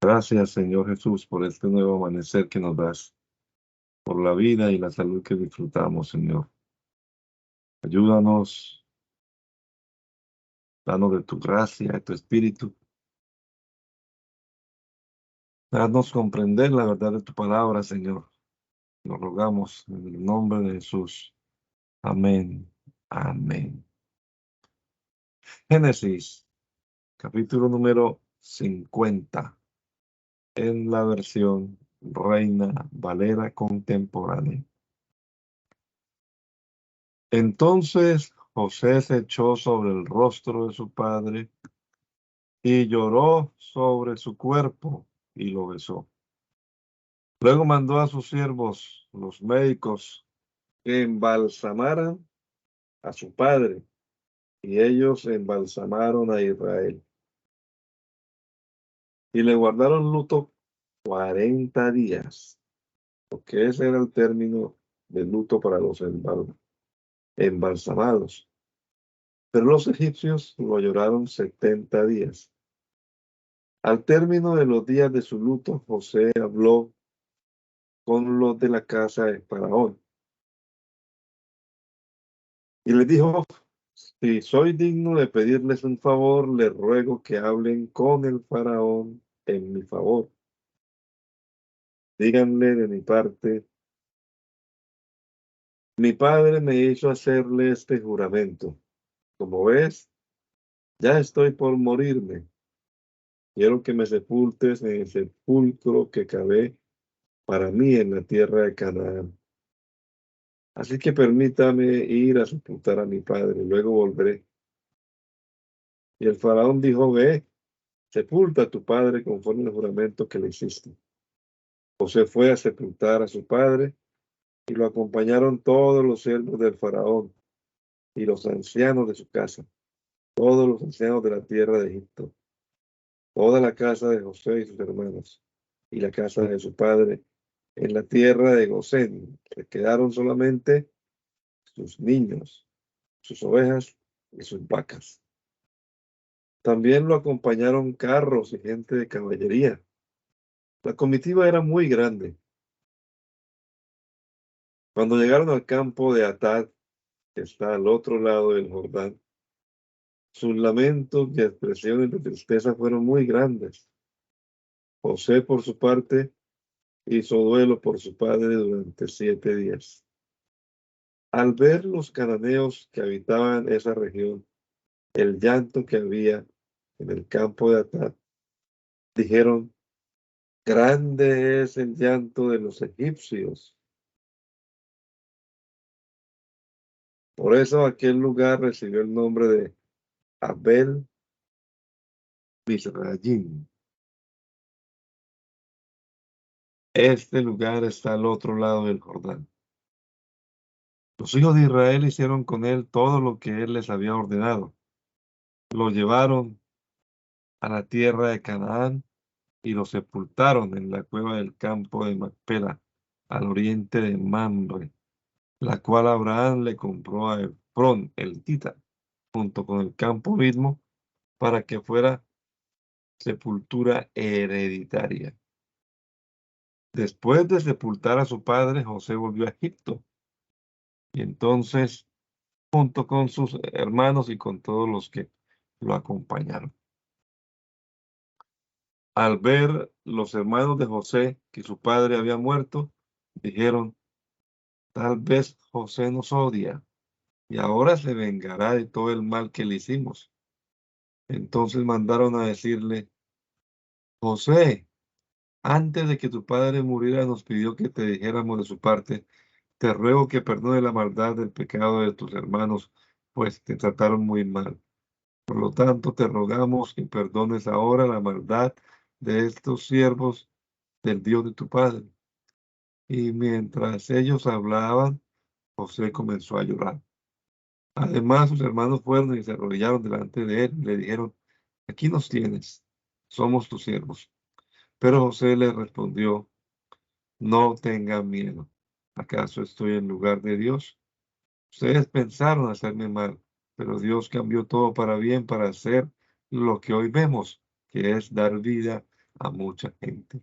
Gracias, Señor Jesús, por este nuevo amanecer que nos das, por la vida y la salud que disfrutamos, Señor. Ayúdanos, danos de tu gracia, de tu espíritu. Danos comprender la verdad de tu palabra, Señor. Nos rogamos en el nombre de Jesús. Amén. Amén. Génesis, capítulo número 50, en la versión Reina Valera contemporánea. Entonces José se echó sobre el rostro de su padre y lloró sobre su cuerpo y lo besó. Luego mandó a sus siervos, los médicos, que embalsamaran a su padre, y ellos embalsamaron a Israel. Y le guardaron luto 40 días, porque ese era el término de luto para los embalsamados. Pero los egipcios lo lloraron 70 días. Al término de los días de su luto, José habló con los de la casa de Faraón y les dijo: si soy digno de pedirles un favor, les ruego que hablen con el Faraón en mi favor. Díganle de mi parte: mi padre me hizo hacerle este juramento. Como ves, ya estoy por morirme. Quiero que me sepultes en el sepulcro que cavé para mí en la tierra de Canaán. Así que permítame ir a sepultar a mi padre, luego volveré. Y el faraón dijo: ve, sepulta a tu padre conforme al juramento que le hiciste. José fue a sepultar a su padre y lo acompañaron todos los siervos del faraón y los ancianos de su casa, todos los ancianos de la tierra de Egipto, toda la casa de José y sus hermanos, y la casa de su padre en la tierra de Gosén. Se quedaron solamente sus niños, sus ovejas y sus vacas. También lo acompañaron carros y gente de caballería. La comitiva era muy grande. Cuando llegaron al campo de Atad, que está al otro lado del Jordán, sus lamentos y expresiones de tristeza fueron muy grandes. José, por su parte, hizo duelo por su padre durante 7 días. Al ver los cananeos que habitaban esa región, el llanto que había en el campo de Atad, dijeron: grande es el llanto de los egipcios. Por eso aquel lugar recibió el nombre de Abel Mizrayim. Este lugar está al otro lado del Jordán. Los hijos de Israel hicieron con él todo lo que él les había ordenado. Lo llevaron a la tierra de Canaán y lo sepultaron en la cueva del campo de Macpela, al oriente de Mamre, la cual Abraham le compró a Efrón el Tita, junto con el campo mismo, para que fuera sepultura hereditaria. Después de sepultar a su padre, José volvió a Egipto, y entonces, junto con sus hermanos y con todos los que lo acompañaron. Al ver los hermanos de José que su padre había muerto, dijeron: tal vez José nos odia y ahora se vengará de todo el mal que le hicimos. Entonces mandaron a decirle: José, antes de que tu padre muriera, nos pidió que te dijéramos de su parte: te ruego que perdone la maldad del pecado de tus hermanos, pues te trataron muy mal. Por lo tanto, te rogamos que perdones ahora la maldad de estos siervos del Dios de tu padre. Y mientras ellos hablaban, José comenzó a llorar. Además, sus hermanos fueron y se arrodillaron delante de él y le dijeron: aquí nos tienes, somos tus siervos. Pero José les respondió: no tengan miedo. ¿Acaso estoy en lugar de Dios? Ustedes pensaron hacerme mal, pero Dios cambió todo para bien, para hacer lo que hoy vemos, que es dar vida a mucha gente.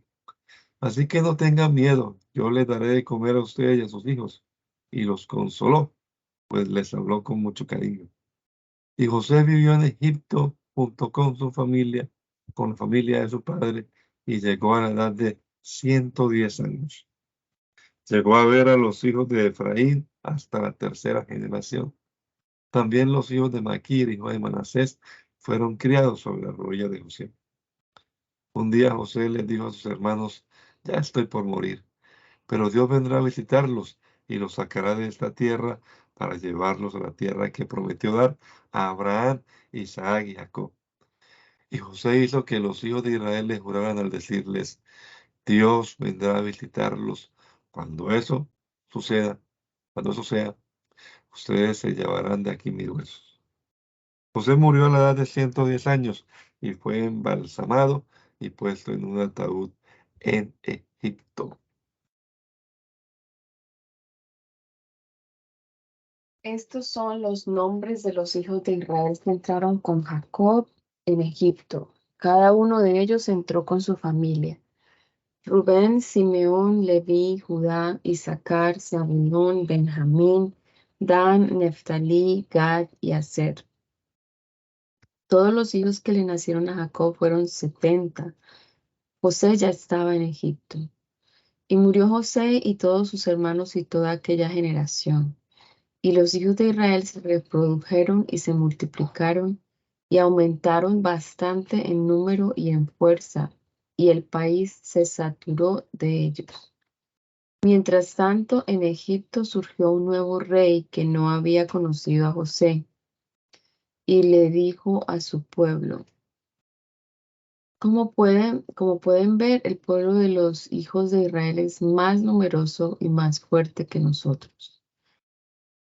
Así que no tengan miedo, yo les daré de comer a ustedes y a sus hijos. Y los consoló, pues les habló con mucho cariño. Y José vivió en Egipto junto con su familia, con la familia de su padre, y llegó a la edad de 110 años. Llegó a ver a los hijos de Efraín hasta la tercera generación. También los hijos de Maquir, hijo de Manasés, fueron criados sobre la rodilla de José. Un día José les dijo a sus hermanos, ya estoy por morir, pero Dios vendrá a visitarlos y los sacará de esta tierra para llevarlos a la tierra que prometió dar a Abraham, Isaac y Jacob. Y José hizo que los hijos de Israel le juraran al decirles, Dios vendrá a visitarlos. Cuando eso suceda, cuando eso sea, ustedes se llevarán de aquí mis huesos. José murió a la edad de 110 años y fue embalsamado y puesto en un ataúd en Egipto. Estos son los nombres de los hijos de Israel que entraron con Jacob en Egipto. Cada uno de ellos entró con su familia. Rubén, Simeón, Leví, Judá, Isaacar, Zabulón, Benjamín, Dan, Neftalí, Gad y Aser. Todos los hijos que le nacieron a Jacob fueron 70. José ya estaba en Egipto. Y murió José y todos sus hermanos y toda aquella generación. Y los hijos de Israel se reprodujeron y se multiplicaron y aumentaron bastante en número y en fuerza, y el país se saturó de ellos. Mientras tanto, en Egipto surgió un nuevo rey que no había conocido a José, y le dijo a su pueblo, como pueden ver, el pueblo de los hijos de Israel es más numeroso y más fuerte que nosotros.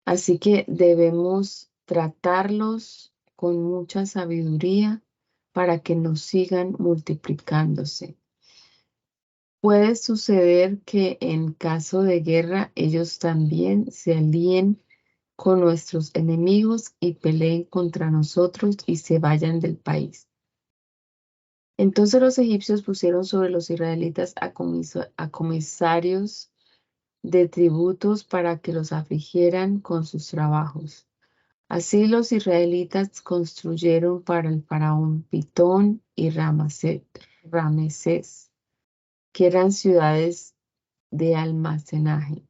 Así que debemos tratarlos con mucha sabiduría para que nos sigan multiplicándose. Puede suceder que en caso de guerra ellos también se alíen con nuestros enemigos y peleen contra nosotros y se vayan del país. Entonces los egipcios pusieron sobre los israelitas a comisarios de tributos para que los afligieran con sus trabajos. Así los israelitas construyeron para el faraón Pitón y Ramesés, que eran ciudades de almacenaje.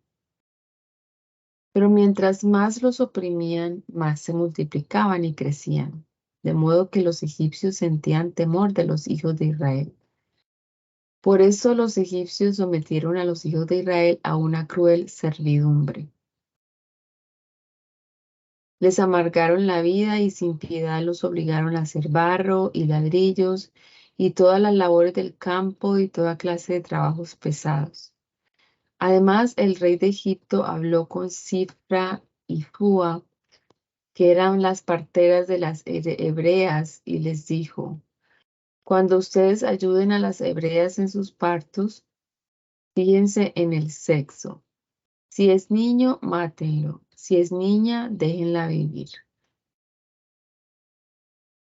Pero mientras más los oprimían, más se multiplicaban y crecían, de modo que los egipcios sentían temor de los hijos de Israel. Por eso los egipcios sometieron a los hijos de Israel a una cruel servidumbre. Les amargaron la vida y sin piedad los obligaron a hacer barro y ladrillos y todas las labores del campo y toda clase de trabajos pesados. Además, el rey de Egipto habló con Sifra y Fua, que eran las parteras de las hebreas, y les dijo, cuando ustedes ayuden a las hebreas en sus partos, fíjense en el sexo. Si es niño, mátenlo. Si es niña, déjenla vivir.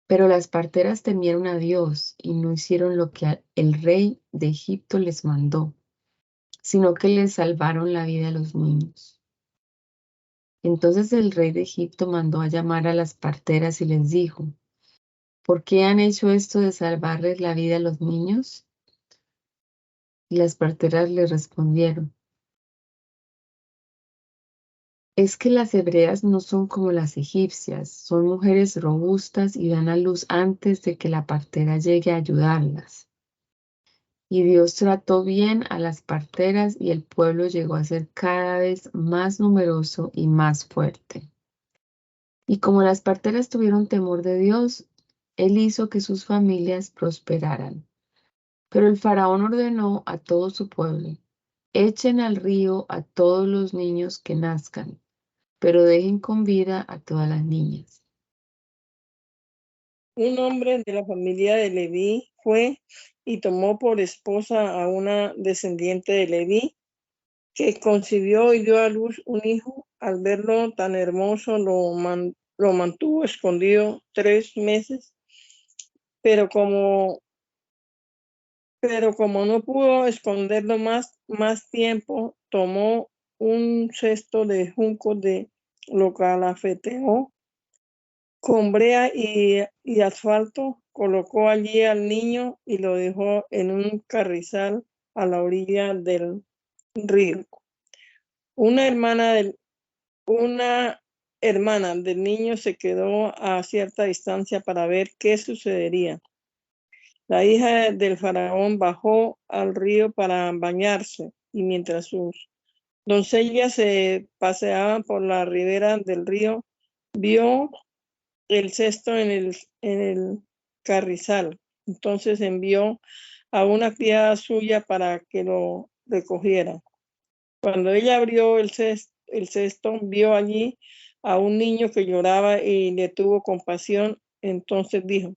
Pero las parteras temieron a Dios y no hicieron lo que el rey de Egipto les mandó, sino que les salvaron la vida a los niños. Entonces el rey de Egipto mandó a llamar a las parteras y les dijo, ¿por qué han hecho esto de salvarles la vida a los niños? Y las parteras le respondieron, es que las hebreas no son como las egipcias, son mujeres robustas y dan a luz antes de que la partera llegue a ayudarlas. Y Dios trató bien a las parteras y el pueblo llegó a ser cada vez más numeroso y más fuerte. Y como las parteras tuvieron temor de Dios, Él hizo que sus familias prosperaran. Pero el faraón ordenó a todo su pueblo, echen al río a todos los niños que nazcan, pero dejen con vida a todas las niñas. Un hombre de la familia de Leví fue y tomó por esposa a una descendiente de Leví, que concibió y dio a luz un hijo. Al verlo tan hermoso, lo mantuvo escondido 3 meses, pero como Pero como no pudo esconderlo más tiempo, tomó un cesto de juncos lo calafeteó con brea y asfalto, colocó allí al niño y lo dejó en un carrizal a la orilla del río. Una hermana del niño se quedó a cierta distancia para ver qué sucedería. La hija del faraón bajó al río para bañarse y mientras sus doncellas se paseaban por la ribera del río, vio el cesto en el carrizal. Entonces envió a una criada suya para que lo recogiera. Cuando ella abrió el cesto, vio allí a un niño que lloraba y le tuvo compasión. Entonces dijo: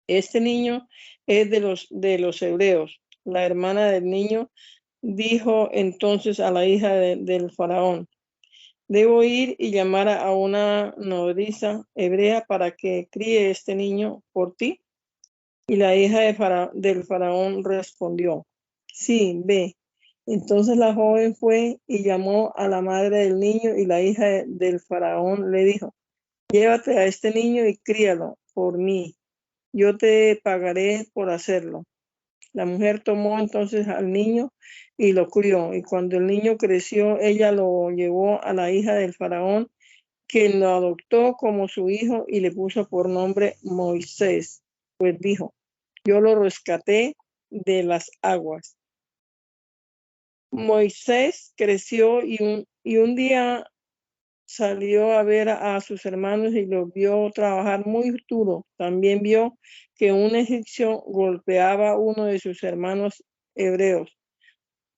este niño es de los hebreos. La hermana del niño dijo entonces a la hija del faraón: debo ir y llamar a una nodriza hebrea para que críe este niño por ti. Y la hija del faraón respondió: sí, ve. Entonces la joven fue y llamó a la madre del niño, y la hija del faraón le dijo: llévate a este niño y críalo por mí. Yo te pagaré por hacerlo. La mujer tomó entonces al niño y lo crió. Y cuando el niño creció, ella lo llevó a la hija del faraón, quien lo adoptó como su hijo y le puso por nombre Moisés, pues dijo: yo lo rescaté de las aguas. Moisés creció y un día salió a ver a sus hermanos y los vio trabajar muy duro. También vio que un egipcio golpeaba a uno de sus hermanos hebreos.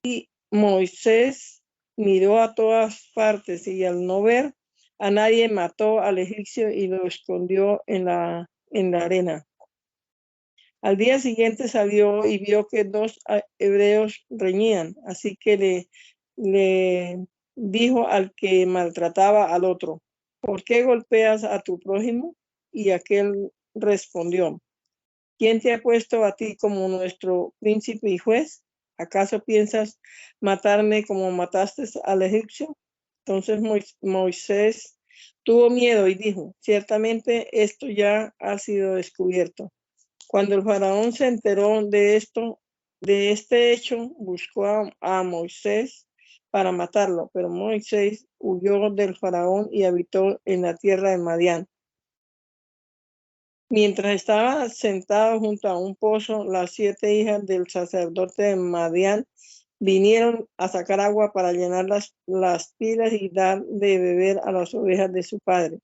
Y Moisés miró a todas partes y al no ver a nadie, mató al egipcio y lo escondió en la arena. Al día siguiente salió y vio que dos hebreos reñían, así que le dijo al que maltrataba al otro: ¿por qué golpeas a tu prójimo? Y aquel respondió: ¿quién te ha puesto a ti como nuestro príncipe y juez? ¿Acaso piensas matarme como mataste al egipcio? Entonces Moisés tuvo miedo y dijo: ciertamente esto ya ha sido descubierto. Cuando el faraón se enteró de este hecho, buscó a Moisés para matarlo, pero Moisés huyó del faraón y habitó en la tierra de Madián. Mientras estaba sentado junto a un pozo, las 7 hijas del sacerdote de Madián vinieron a sacar agua para llenar las pilas y dar de beber a las ovejas de su padre.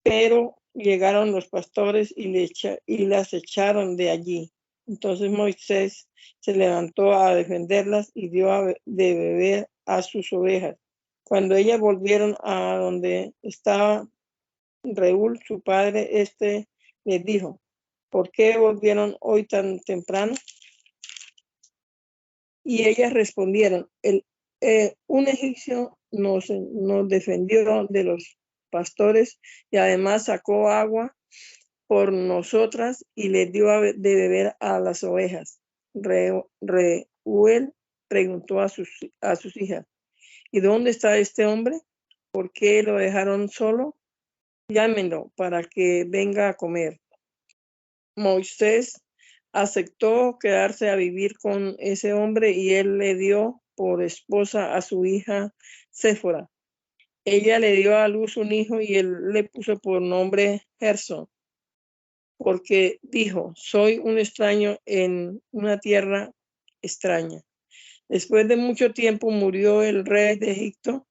Pero llegaron los pastores y las echaron de allí. Entonces Moisés se levantó a defenderlas y dio de beber a sus ovejas. Cuando ellas volvieron a donde estaba Reúl, su padre, les dijo: ¿por qué volvieron hoy tan temprano? Y ellas respondieron: un egipcio nos defendió de los pastores y además sacó agua por nosotras y les dio de beber a las ovejas. Reúl preguntó a sus hijas: ¿y dónde está este hombre? ¿Por qué lo dejaron solo? Llámenlo para que venga a comer. Moisés aceptó quedarse a vivir con ese hombre y él le dio por esposa a su hija Séfora. Ella le dio a luz un hijo y él le puso por nombre Gersón, porque dijo: soy un extraño en una tierra extraña. Después de mucho tiempo murió el rey de Egipto.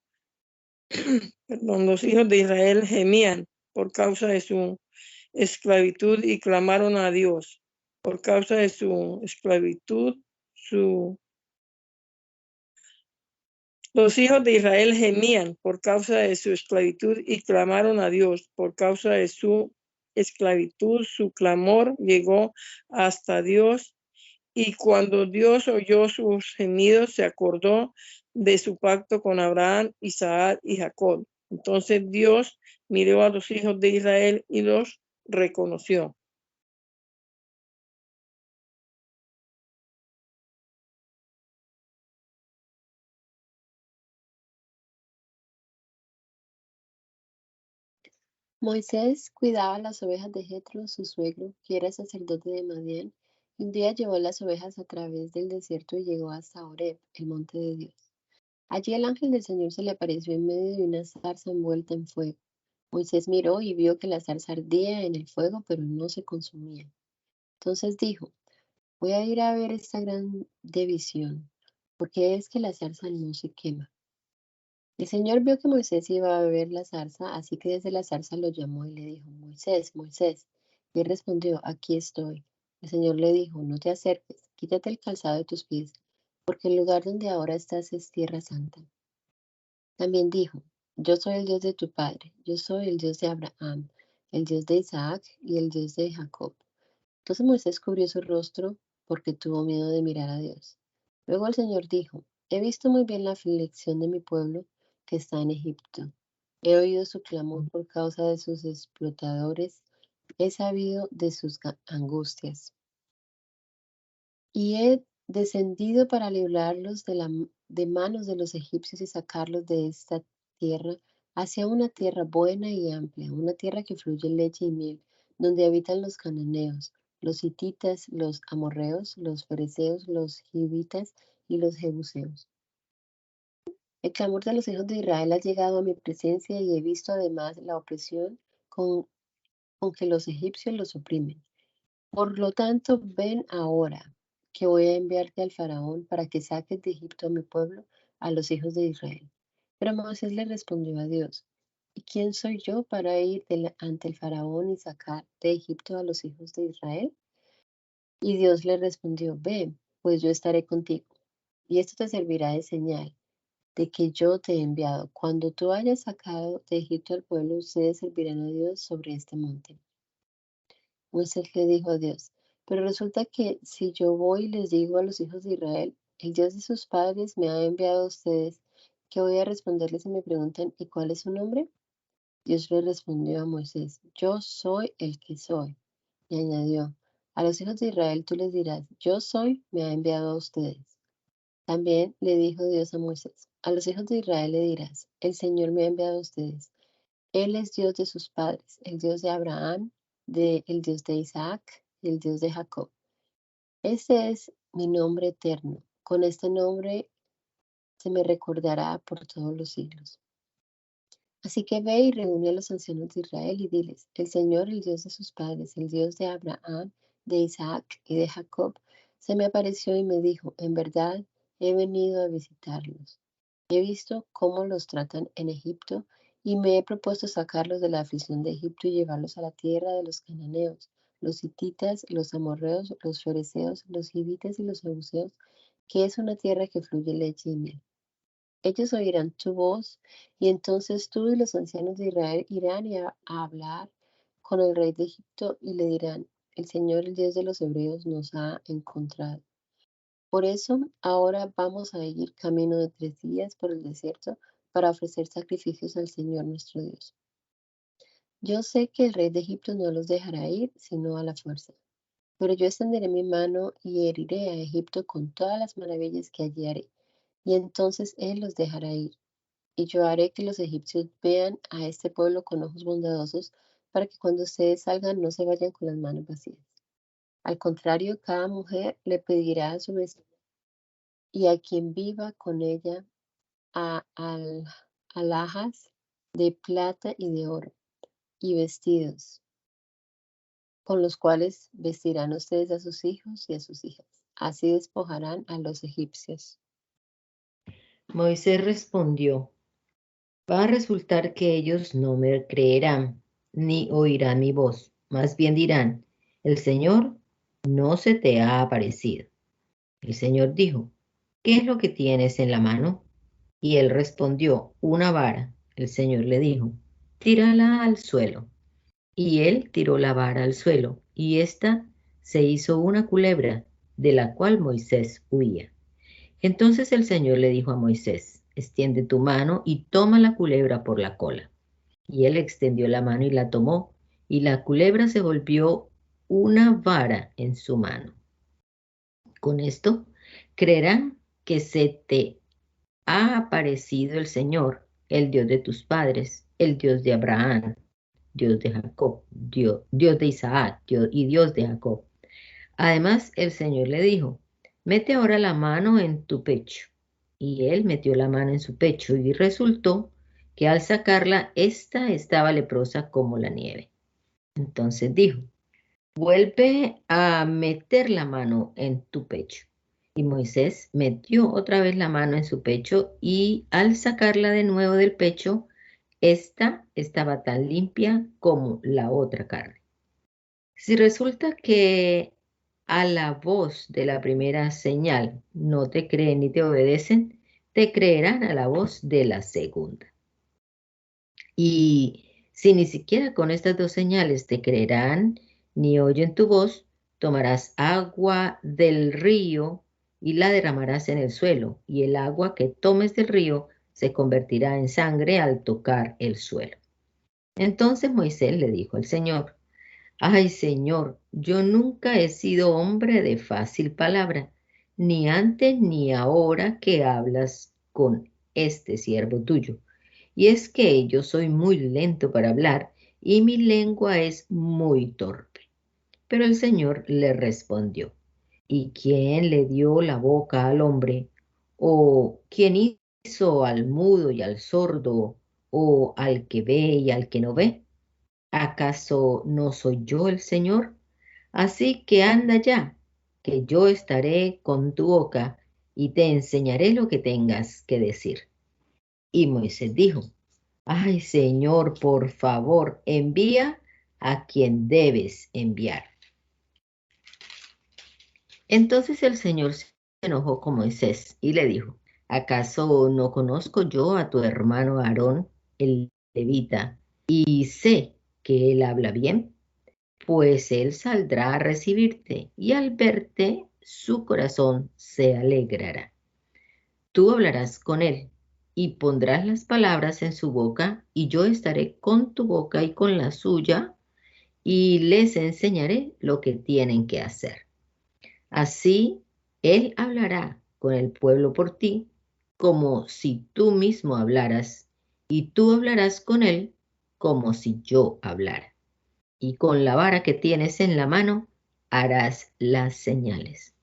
Los hijos de Israel gemían por causa de su esclavitud y clamaron a Dios. Por causa de su esclavitud, los hijos de Israel gemían por causa de su esclavitud y clamaron a Dios. Por causa de su esclavitud, su clamor llegó hasta Dios. Y cuando Dios oyó sus gemidos, se acordó de su pacto con Abraham, Isaac y Jacob. Entonces Dios miró a los hijos de Israel y los reconoció. Moisés cuidaba las ovejas de Jetro, su suegro, que era sacerdote de Madián, y un día llevó las ovejas a través del desierto y llegó hasta Horeb, el monte de Dios. Allí el ángel del Señor se le apareció en medio de una zarza envuelta en fuego. Moisés miró y vio que la zarza ardía en el fuego, pero no se consumía. Entonces dijo: voy a ir a ver esta gran visión, porque es que la zarza no se quema. El Señor vio que Moisés iba a ver la zarza, así que desde la zarza lo llamó y le dijo: Moisés, Moisés. Y él respondió: aquí estoy. El Señor le dijo: no te acerques, quítate el calzado de tus pies, porque el lugar donde ahora estás es tierra santa. También dijo: yo soy el Dios de tu padre, yo soy el Dios de Abraham, el Dios de Isaac y el Dios de Jacob. Entonces Moisés cubrió su rostro porque tuvo miedo de mirar a Dios. Luego el Señor dijo: he visto muy bien la aflicción de mi pueblo que está en Egipto. He oído su clamor por causa de sus explotadores, he sabido de sus angustias. Y he descendido para librarlos de manos de los egipcios y sacarlos de esta tierra hacia una tierra buena y amplia, una tierra que fluye leche y miel, donde habitan los cananeos, los hititas, los amorreos, los fereceos, los hivitas y los jebuseos. El clamor de los hijos de Israel ha llegado a mi presencia y he visto además la opresión con que los egipcios los oprimen. Por lo tanto, ven ahora, que voy a enviarte al faraón para que saques de Egipto a mi pueblo, a los hijos de Israel. Pero Moisés le respondió a Dios: ¿y quién soy yo para ir ante el faraón y sacar de Egipto a los hijos de Israel? Y Dios le respondió: ve, pues yo estaré contigo, y esto te servirá de señal de que yo te he enviado. Cuando tú hayas sacado de Egipto al pueblo, ustedes servirán a Dios sobre este monte. Moisés le dijo a Dios: pero resulta que si yo voy y les digo a los hijos de Israel: el Dios de sus padres me ha enviado a ustedes, ¿qué voy a responderles si me preguntan: ¿y cuál es su nombre? Dios le respondió a Moisés: yo soy el que soy. Y añadió: a los hijos de Israel tú les dirás: yo soy, me ha enviado a ustedes. También le dijo Dios a Moisés: a los hijos de Israel le dirás: el Señor me ha enviado a ustedes. Él es Dios de sus padres, el Dios de Abraham, el Dios de Isaac y el Dios de Jacob. Este es mi nombre eterno. Con este nombre se me recordará por todos los siglos. Así que ve y reúne a los ancianos de Israel y diles: el Señor, el Dios de sus padres, el Dios de Abraham, de Isaac y de Jacob, se me apareció y me dijo: en verdad he venido a visitarlos. He visto cómo los tratan en Egipto y me he propuesto sacarlos de la aflicción de Egipto y llevarlos a la tierra de los cananeos, los hititas, los amorreos, los fereceos, los hivitas y los jebuseos, que es una tierra que fluye leche y miel. Ellos oirán tu voz, y entonces tú y los ancianos de Israel irán a hablar con el rey de Egipto y le dirán: el Señor, el Dios de los hebreos, nos ha encontrado. Por eso, ahora vamos a ir camino de 3 días por el desierto para ofrecer sacrificios al Señor nuestro Dios. Yo sé que el rey de Egipto no los dejará ir, sino a la fuerza. Pero yo extenderé mi mano y heriré a Egipto con todas las maravillas que allí haré, y entonces él los dejará ir. Y yo haré que los egipcios vean a este pueblo con ojos bondadosos, para que cuando ustedes salgan no se vayan con las manos vacías. Al contrario, cada mujer le pedirá a su vecina y a quien viva con ella alhajas de plata y de oro, y vestidos, con los cuales vestirán ustedes a sus hijos y a sus hijas. Así despojarán a los egipcios. Moisés respondió: va a resultar que ellos no me creerán, ni oirán mi voz. Más bien dirán: el Señor no se te ha aparecido. El Señor dijo: ¿qué es lo que tienes en la mano? Y él respondió: una vara. El Señor le dijo: tírala al suelo. Y él tiró la vara al suelo, y ésta se hizo una culebra, de la cual Moisés huía. Entonces el Señor le dijo a Moisés: extiende tu mano y toma la culebra por la cola. Y él extendió la mano y la tomó, y la culebra se volvió una vara en su mano. Con esto creerán que se te ha aparecido el Señor, el Dios de tus padres, el Dios de Abraham, Dios de Jacob, Dios de Isaac, y Dios de Jacob. Además, el Señor le dijo, mete ahora la mano en tu pecho. Y él metió la mano en su pecho y resultó que al sacarla, ésta estaba leprosa como la nieve. Entonces dijo, vuelve a meter la mano en tu pecho. Y Moisés metió otra vez la mano en su pecho y al sacarla de nuevo del pecho, esta estaba tan limpia como la otra carne. Si resulta que a la voz de la primera señal no te creen ni te obedecen, te creerán a la voz de la segunda. Y si ni siquiera con estas dos señales te creerán ni oyen tu voz, tomarás agua del río y la derramarás en el suelo, y el agua que tomes del río se convertirá en sangre al tocar el suelo. Entonces Moisés le dijo al Señor, ay, Señor, yo nunca he sido hombre de fácil palabra, ni antes ni ahora que hablas con este siervo tuyo. Y es que yo soy muy lento para hablar y mi lengua es muy torpe. Pero el Señor le respondió, ¿y quién le dio la boca al hombre? ¿O quién hizo al mudo y al sordo? ¿O al que ve y al que no ve? ¿Acaso no soy yo el Señor? Así que anda ya, que yo estaré con tu boca y te enseñaré lo que tengas que decir. Y Moisés dijo, ay, Señor, por favor, envía a quien debes enviar. Entonces el Señor se enojó con Moisés y le dijo, ¿acaso no conozco yo a tu hermano Aarón, el levita, y sé que él habla bien? Pues él saldrá a recibirte y al verte su corazón se alegrará. Tú hablarás con él y pondrás las palabras en su boca y yo estaré con tu boca y con la suya y les enseñaré lo que tienen que hacer. Así él hablará con el pueblo por ti como si tú mismo hablaras y tú hablarás con él como si yo hablara. Y con la vara que tienes en la mano harás las señales.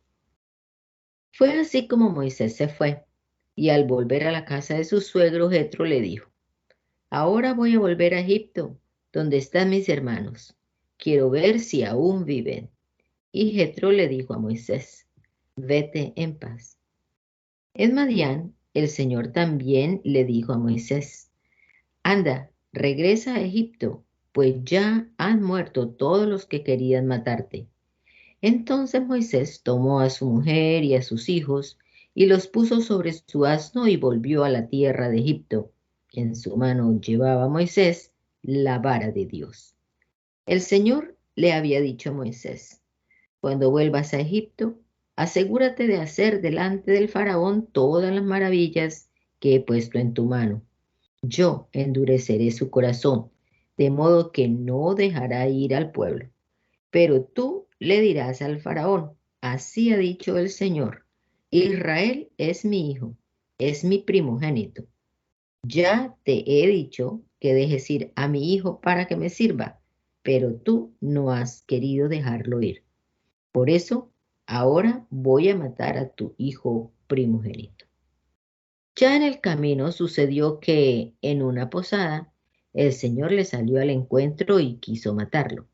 Fue así como Moisés se fue, y al volver a la casa de su suegro Jetro le dijo, ahora voy a volver a Egipto, donde están mis hermanos. Quiero ver si aún viven. Y Jetro le dijo a Moisés, vete en paz. En Madián, el Señor también le dijo a Moisés, anda, regresa a Egipto, pues ya han muerto todos los que querían matarte. Entonces Moisés tomó a su mujer y a sus hijos y los puso sobre su asno y volvió a la tierra de Egipto. En su mano llevaba Moisés la vara de Dios. El Señor le había dicho a Moisés, cuando vuelvas a Egipto, asegúrate de hacer delante del faraón todas las maravillas que he puesto en tu mano. Yo endureceré su corazón, de modo que no dejará ir al pueblo. Pero tú le dirás al faraón, así ha dicho el Señor, Israel es mi hijo, es mi primogénito. Ya te he dicho que dejes ir a mi hijo para que me sirva, pero tú no has querido dejarlo ir. Por eso, ahora voy a matar a tu hijo primogénito. Ya en el camino sucedió que, en una posada, el Señor le salió al encuentro y quiso matarlo.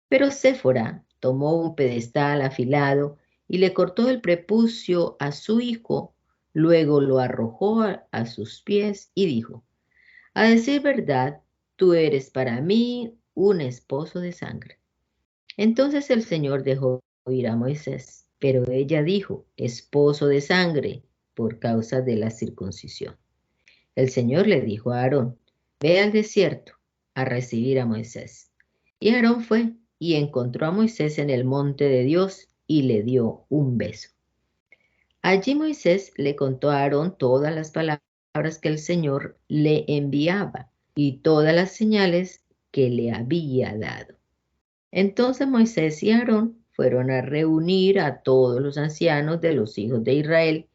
Pero Séfora tomó un pedestal afilado y le cortó el prepucio a su hijo, luego lo arrojó a sus pies y dijo, a decir verdad, tú eres para mí un esposo de sangre. Entonces el Señor dejó ir a Moisés, pero ella dijo, esposo de sangre, por causa de la circuncisión. El Señor le dijo a Aarón, ve al desierto a recibir a Moisés. Y Aarón fue y encontró a Moisés en el monte de Dios y le dio un beso. Allí Moisés le contó a Aarón todas las palabras que el Señor le enviaba y todas las señales que le había dado. Entonces Moisés y Aarón fueron a reunir a todos los ancianos de los hijos de Israel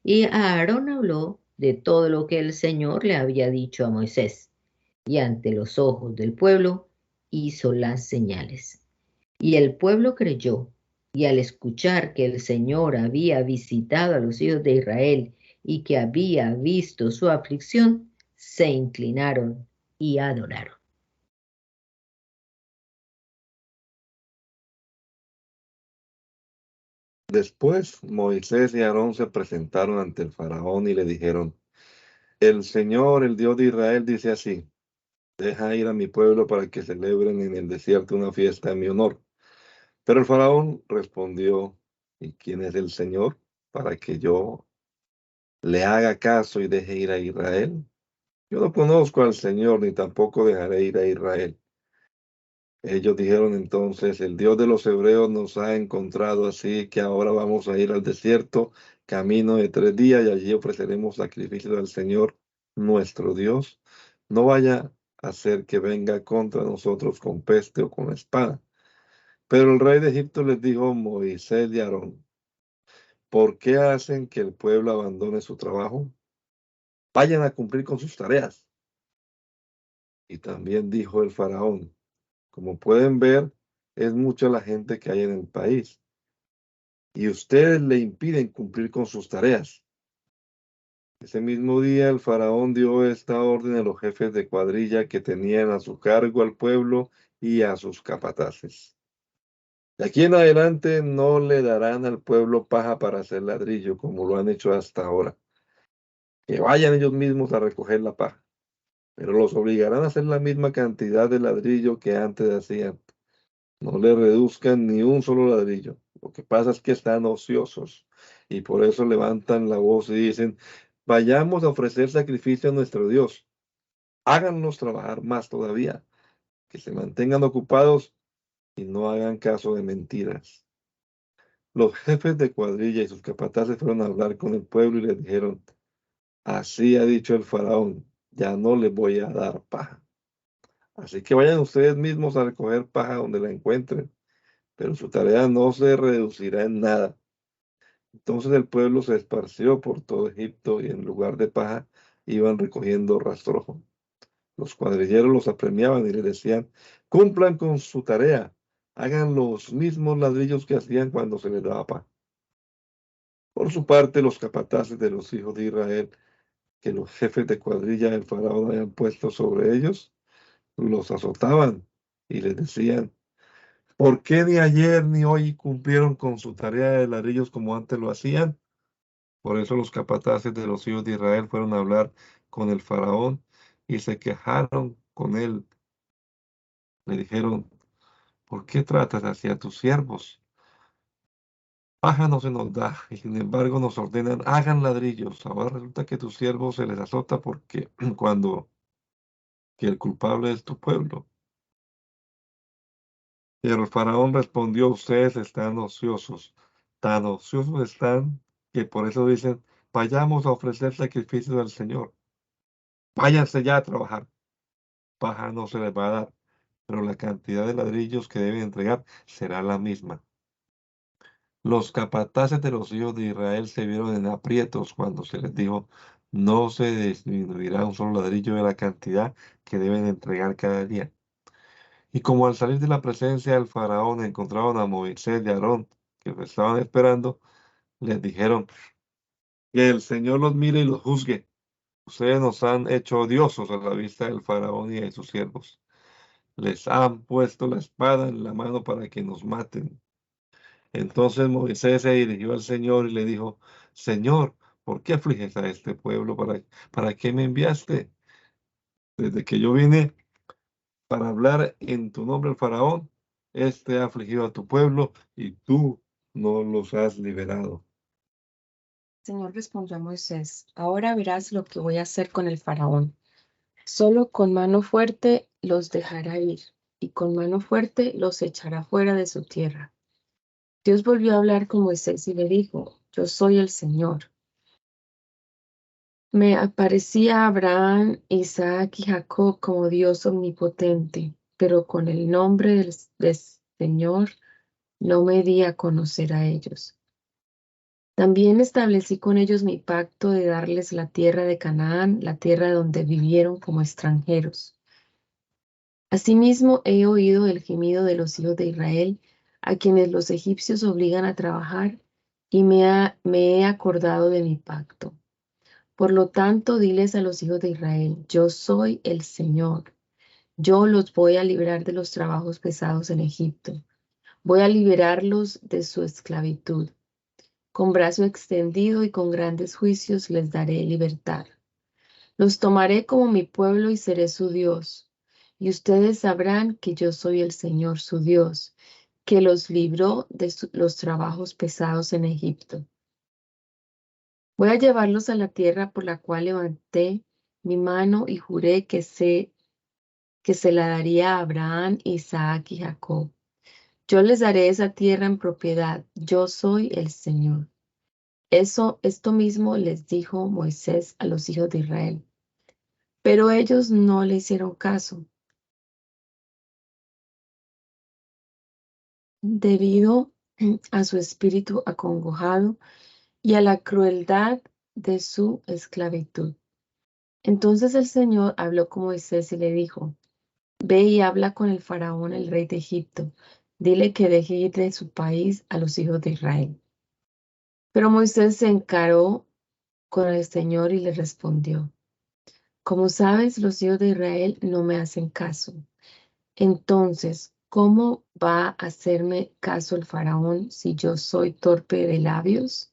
y Aarón habló de todo lo que el Señor le había dicho a Moisés. Y ante los ojos del pueblo, hizo las señales. Y el pueblo creyó, y al escuchar que el Señor había visitado a los hijos de Israel y que había visto su aflicción, se inclinaron y adoraron. Después Moisés y Aarón se presentaron ante el faraón y le dijeron: El Señor, el Dios de Israel, dice así: deja ir a mi pueblo para que celebren en el desierto una fiesta en mi honor. Pero el faraón respondió: ¿y quién es el Señor para que yo le haga caso y deje ir a Israel? Yo no conozco al Señor, ni tampoco dejaré ir a Israel. Ellos dijeron entonces: el Dios de los hebreos nos ha encontrado, así que ahora vamos a ir al desierto, camino de 3 días, y allí ofreceremos sacrificio al Señor nuestro Dios. No vaya a ser que venga contra nosotros con peste o con espada. Pero el rey de Egipto les dijo: Moisés y Aarón, ¿por qué hacen que el pueblo abandone su trabajo? Vayan a cumplir con sus tareas. Y también dijo el faraón: como pueden ver, es mucha la gente que hay en el país, y ustedes le impiden cumplir con sus tareas. Ese mismo día el faraón dio esta orden a los jefes de cuadrilla que tenían a su cargo al pueblo y a sus capataces: de aquí en adelante no le darán al pueblo paja para hacer ladrillo como lo han hecho hasta ahora. Que vayan ellos mismos a recoger la paja, pero los obligarán a hacer la misma cantidad de ladrillo que antes hacían. No le reduzcan ni un solo ladrillo. Lo que pasa es que están ociosos y por eso levantan la voz y dicen: vayamos a ofrecer sacrificio a nuestro Dios. Háganlos trabajar más todavía, que se mantengan ocupados y no hagan caso de mentiras. Los jefes de cuadrilla y sus capataces fueron a hablar con el pueblo y les dijeron: así ha dicho el faraón, ya no les voy a dar paja. Así que vayan ustedes mismos a recoger paja donde la encuentren, pero su tarea no se reducirá en nada. Entonces el pueblo se esparció por todo Egipto y en lugar de paja iban recogiendo rastrojo. Los cuadrilleros los apremiaban y les decían: cumplan con su tarea, hagan los mismos ladrillos que hacían cuando se les daba paja. Por su parte, los capataces de los hijos de Israel, que los jefes de cuadrilla del faraón habían puesto sobre ellos, los azotaban y les decían: ¿por qué ni ayer ni hoy cumplieron con su tarea de ladrillos como antes lo hacían? Por eso los capataces de los hijos de Israel fueron a hablar con el faraón y se quejaron con él. Le dijeron: ¿por qué tratas así a tus siervos? Paja no se nos da, y sin embargo nos ordenan: hagan ladrillos. Ahora resulta que tus siervos se les azota porque cuando que el culpable es tu pueblo. Y el faraón respondió: ustedes están ociosos, tan ociosos están que por eso dicen: vayamos a ofrecer sacrificios al Señor. Váyanse ya a trabajar. Paja no se les va a dar, pero la cantidad de ladrillos que deben entregar será la misma. Los capataces de los hijos de Israel se vieron en aprietos cuando se les dijo: no se disminuirá un solo ladrillo de la cantidad que deben entregar cada día. Y como al salir de la presencia del faraón encontraron a Moisés y Aarón, que lo estaban esperando, les dijeron: que el Señor los mire y los juzgue. Ustedes nos han hecho odiosos a la vista del faraón y de sus siervos. Les han puesto la espada en la mano para que nos maten. Entonces Moisés se dirigió al Señor y le dijo: Señor, ¿por qué afliges a este pueblo? ¿Para qué me enviaste? Desde que yo vine para hablar en tu nombre al faraón, este ha afligido a tu pueblo y tú no los has liberado. El Señor respondió a Moisés: ahora verás lo que voy a hacer con el faraón. Solo con mano fuerte los dejará ir, y con mano fuerte los echará fuera de su tierra. Dios volvió a hablar con Moisés y le dijo: yo soy el Señor. Me aparecía a Abraham, Isaac y Jacob como Dios omnipotente, pero con el nombre del Señor no me di a conocer a ellos. También establecí con ellos mi pacto de darles la tierra de Canaán, la tierra donde vivieron como extranjeros. Asimismo, he oído el gemido de los hijos de Israel, a quienes los egipcios obligan a trabajar, y me he acordado de mi pacto. Por lo tanto, diles a los hijos de Israel, yo soy el Señor. Yo los voy a librar de los trabajos pesados en Egipto. Voy a liberarlos de su esclavitud. Con brazo extendido y con grandes juicios les daré libertad. Los tomaré como mi pueblo y seré su Dios. Y ustedes sabrán que yo soy el Señor su Dios, que los libró de los trabajos pesados en Egipto. Voy a llevarlos a la tierra por la cual levanté mi mano y juré que se la daría a Abraham, Isaac y Jacob. Yo les daré esa tierra en propiedad. Yo soy el Señor. Esto mismo les dijo Moisés a los hijos de Israel. Pero ellos no le hicieron caso. Debido a su espíritu acongojado y a la crueldad de su esclavitud. Entonces el Señor habló con Moisés y le dijo, ve y habla con el faraón, el rey de Egipto. Dile que deje ir de su país a los hijos de Israel. Pero Moisés se encaró con el Señor y le respondió, como sabes, los hijos de Israel no me hacen caso. Entonces, ¿cómo va a hacerme caso el faraón si yo soy torpe de labios?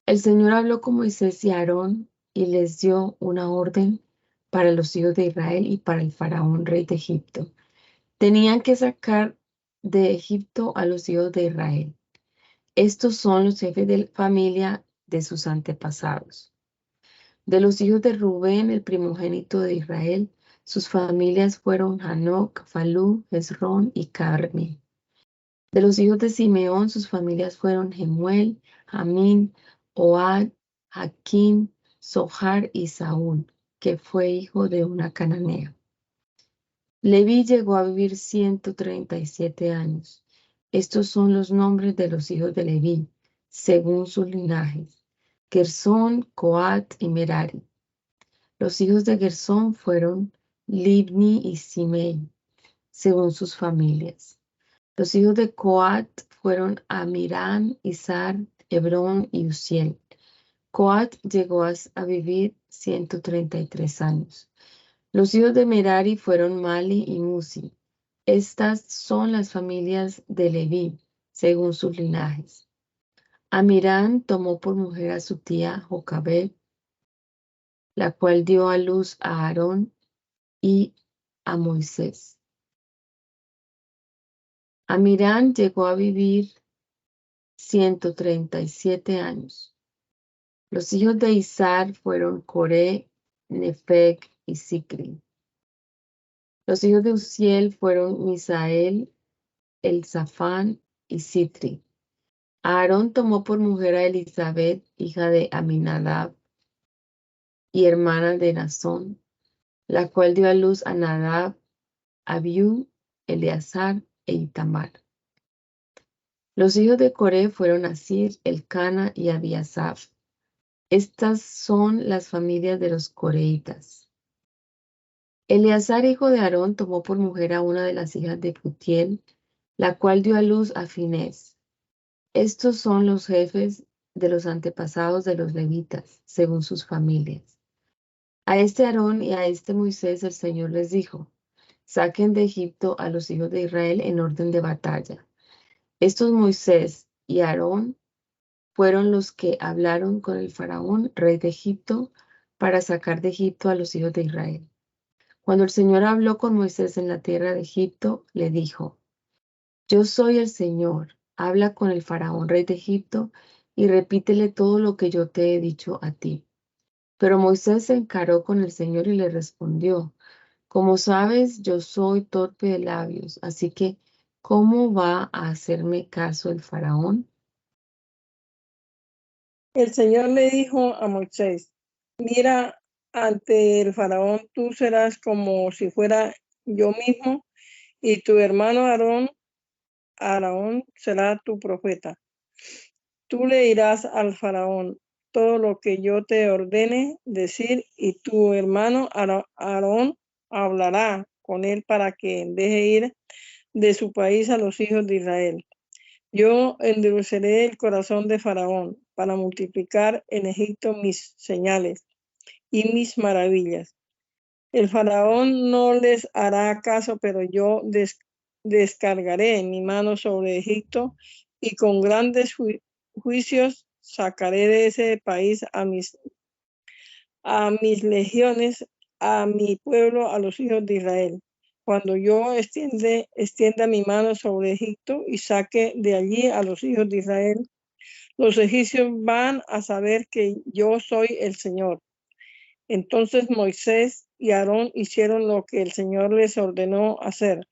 El Señor habló con Moisés y Aarón y les dio una orden para los hijos de Israel y para el faraón, rey de Egipto. Tenían que sacar de Egipto a los hijos de Israel. Estos son los jefes de familia de sus antepasados. De los hijos de Rubén, el primogénito de Israel, sus familias fueron Hanoc, Falú, Hezrón y Carmi. De los hijos de Simeón, sus familias fueron Jemuel, Jamín, Ohad, Jaquín, Zohar y Saúl, que fue hijo de una cananea. Leví llegó a vivir 137 años. Estos son los nombres de los hijos de Leví, según sus linajes: Gersón, Coat y Merari. Los hijos de Gersón fueron Libni y Simei, según sus familias. Los hijos de Coat fueron Amirán, Izar, Hebrón y Uziel. Coat llegó a vivir 133 años. Los hijos de Merari fueron Mali y Musi. Estas son las familias de Leví, según sus linajes. Amirán tomó por mujer a su tía Jocabed, la cual dio a luz a Aarón y a Moisés. Amirán llegó a vivir 137 años. Los hijos de Izar fueron Coré, Nefeg y Sicri. Los hijos de Uziel fueron Misael, Elzafán y Sitri. Aarón tomó por mujer a Elizabeth, hija de Aminadab y hermana de Nazón, la cual dio a luz a Nadab, Abiú, Eleazar e Itamar. Los hijos de Coré fueron Asir, Elcana y Abiasaf. Estas son las familias de los coreitas. Eleazar, hijo de Aarón, tomó por mujer a una de las hijas de Putiel, la cual dio a luz a Finés. Estos son los jefes de los antepasados de los levitas, según sus familias. A este Aarón y a este Moisés el Señor les dijo, saquen de Egipto a los hijos de Israel en orden de batalla. Estos Moisés y Aarón fueron los que hablaron con el faraón, rey de Egipto, para sacar de Egipto a los hijos de Israel. Cuando el Señor habló con Moisés en la tierra de Egipto, le dijo, yo soy el Señor, habla con el faraón, rey de Egipto, y repítele todo lo que yo te he dicho a ti. Pero Moisés se encaró con el Señor y le respondió, como sabes, yo soy torpe de labios, así que, ¿cómo va a hacerme caso el faraón? El Señor le dijo a Moisés, mira, ante el faraón tú serás como si fuera yo mismo, y tu hermano Aarón será tu profeta. Tú le dirás al faraón todo lo que yo te ordene decir, y tu hermano Aarón hablará con él para que deje ir de su país a los hijos de Israel. Yo endureceré el corazón de Faraón para multiplicar en Egipto mis señales y mis maravillas. El Faraón no les hará caso, pero yo descargaré mi mano sobre Egipto y con grandes juicios sacaré de ese país a mis legiones, a mi pueblo, a los hijos de Israel. Cuando yo extienda mi mano sobre Egipto y saque de allí a los hijos de Israel, los egipcios van a saber que yo soy el Señor. Entonces Moisés y Aarón hicieron lo que el Señor les ordenó hacer.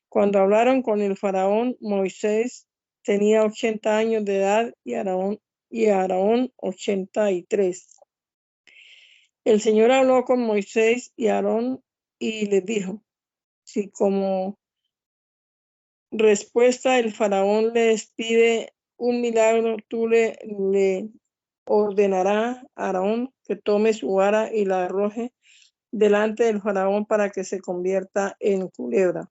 Cuando hablaron con el Faraón, Moisés tenía 80 años de edad y Aarón 83. El Señor habló con Moisés y Aarón y les dijo: si como respuesta el Faraón les pide un milagro, tú le ordenará a Aarón que tome su vara y la arroje delante del Faraón para que se convierta en culebra.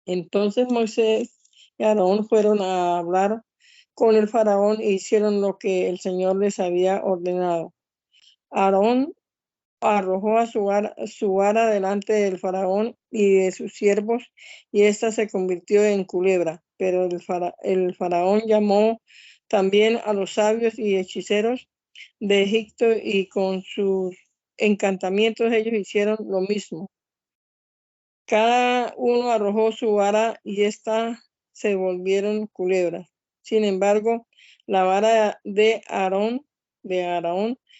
Entonces Moisés y Aarón fueron a hablar con el Faraón e hicieron lo que el Señor les había ordenado. Aarón arrojó a su vara delante del Faraón y de sus siervos, y ésta se convirtió en culebra. Pero el Faraón llamó también a los sabios y hechiceros de Egipto, y con sus encantamientos ellos hicieron lo mismo. Cada uno arrojó su vara y ésta se volvieron culebras. Sin embargo, la vara de Aarón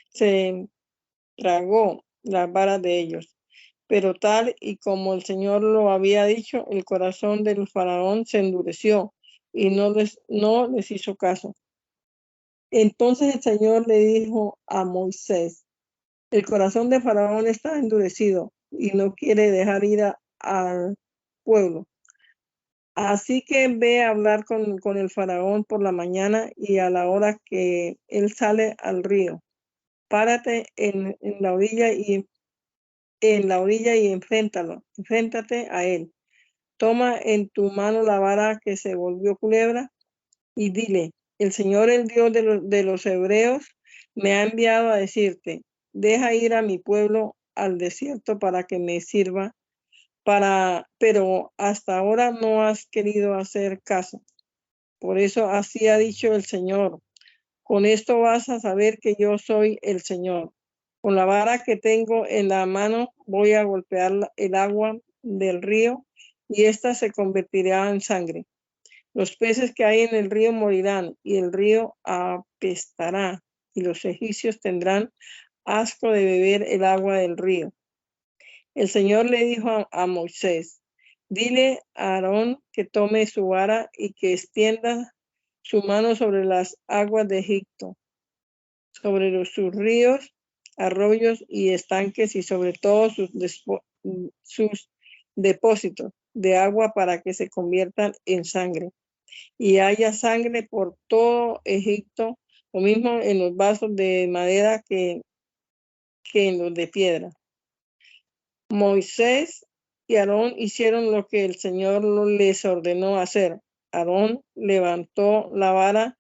se tragó las varas de ellos. Pero tal y como el Señor lo había dicho, el corazón del Faraón se endureció y no les hizo caso. Entonces el Señor le dijo a Moisés: el corazón de Faraón está endurecido y no quiere dejar ir al pueblo. Así que ve a hablar con el Faraón por la mañana y a la hora que él sale al río. Párate en la orilla y enfréntate a él. Toma en tu mano la vara que se volvió culebra y dile: el Señor, el Dios de los hebreos, me ha enviado a decirte: deja ir a mi pueblo al desierto para que me sirva, pero hasta ahora no has querido hacer caso. Por eso así ha dicho el Señor: con esto vas a saber que yo soy el Señor. Con la vara que tengo en la mano voy a golpear el agua del río y ésta se convertirá en sangre. Los peces que hay en el río morirán y el río apestará, y los egipcios tendrán asco de beber el agua del río. El Señor le dijo a Moisés: dile a Aarón que tome su vara y que extienda su mano sobre las aguas de Egipto, sobre sus ríos, arroyos y estanques y sobre todos sus depósitos de agua para que se conviertan en sangre. Y haya sangre por todo Egipto, lo mismo en los vasos de madera que en los de piedra. Moisés y Aarón hicieron lo que el Señor les ordenó hacer. Aarón levantó la vara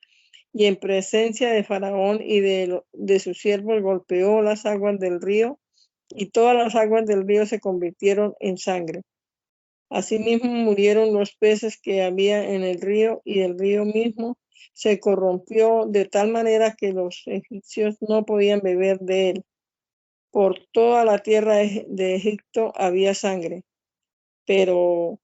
y en presencia de Faraón y de sus siervos golpeó las aguas del río, y todas las aguas del río se convirtieron en sangre. Asimismo murieron los peces que había en el río, y el río mismo se corrompió de tal manera que los egipcios no podían beber de él. Por toda la tierra de Egipto había sangre. Pero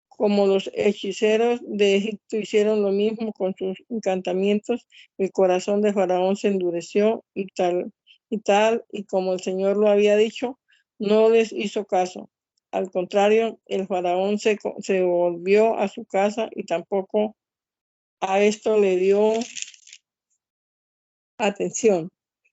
como los hechiceros de Egipto hicieron lo mismo con sus encantamientos, el corazón de Faraón se endureció y como el Señor lo había dicho, no les hizo caso. Al contrario, el Faraón se volvió a su casa y tampoco a esto le dio atención.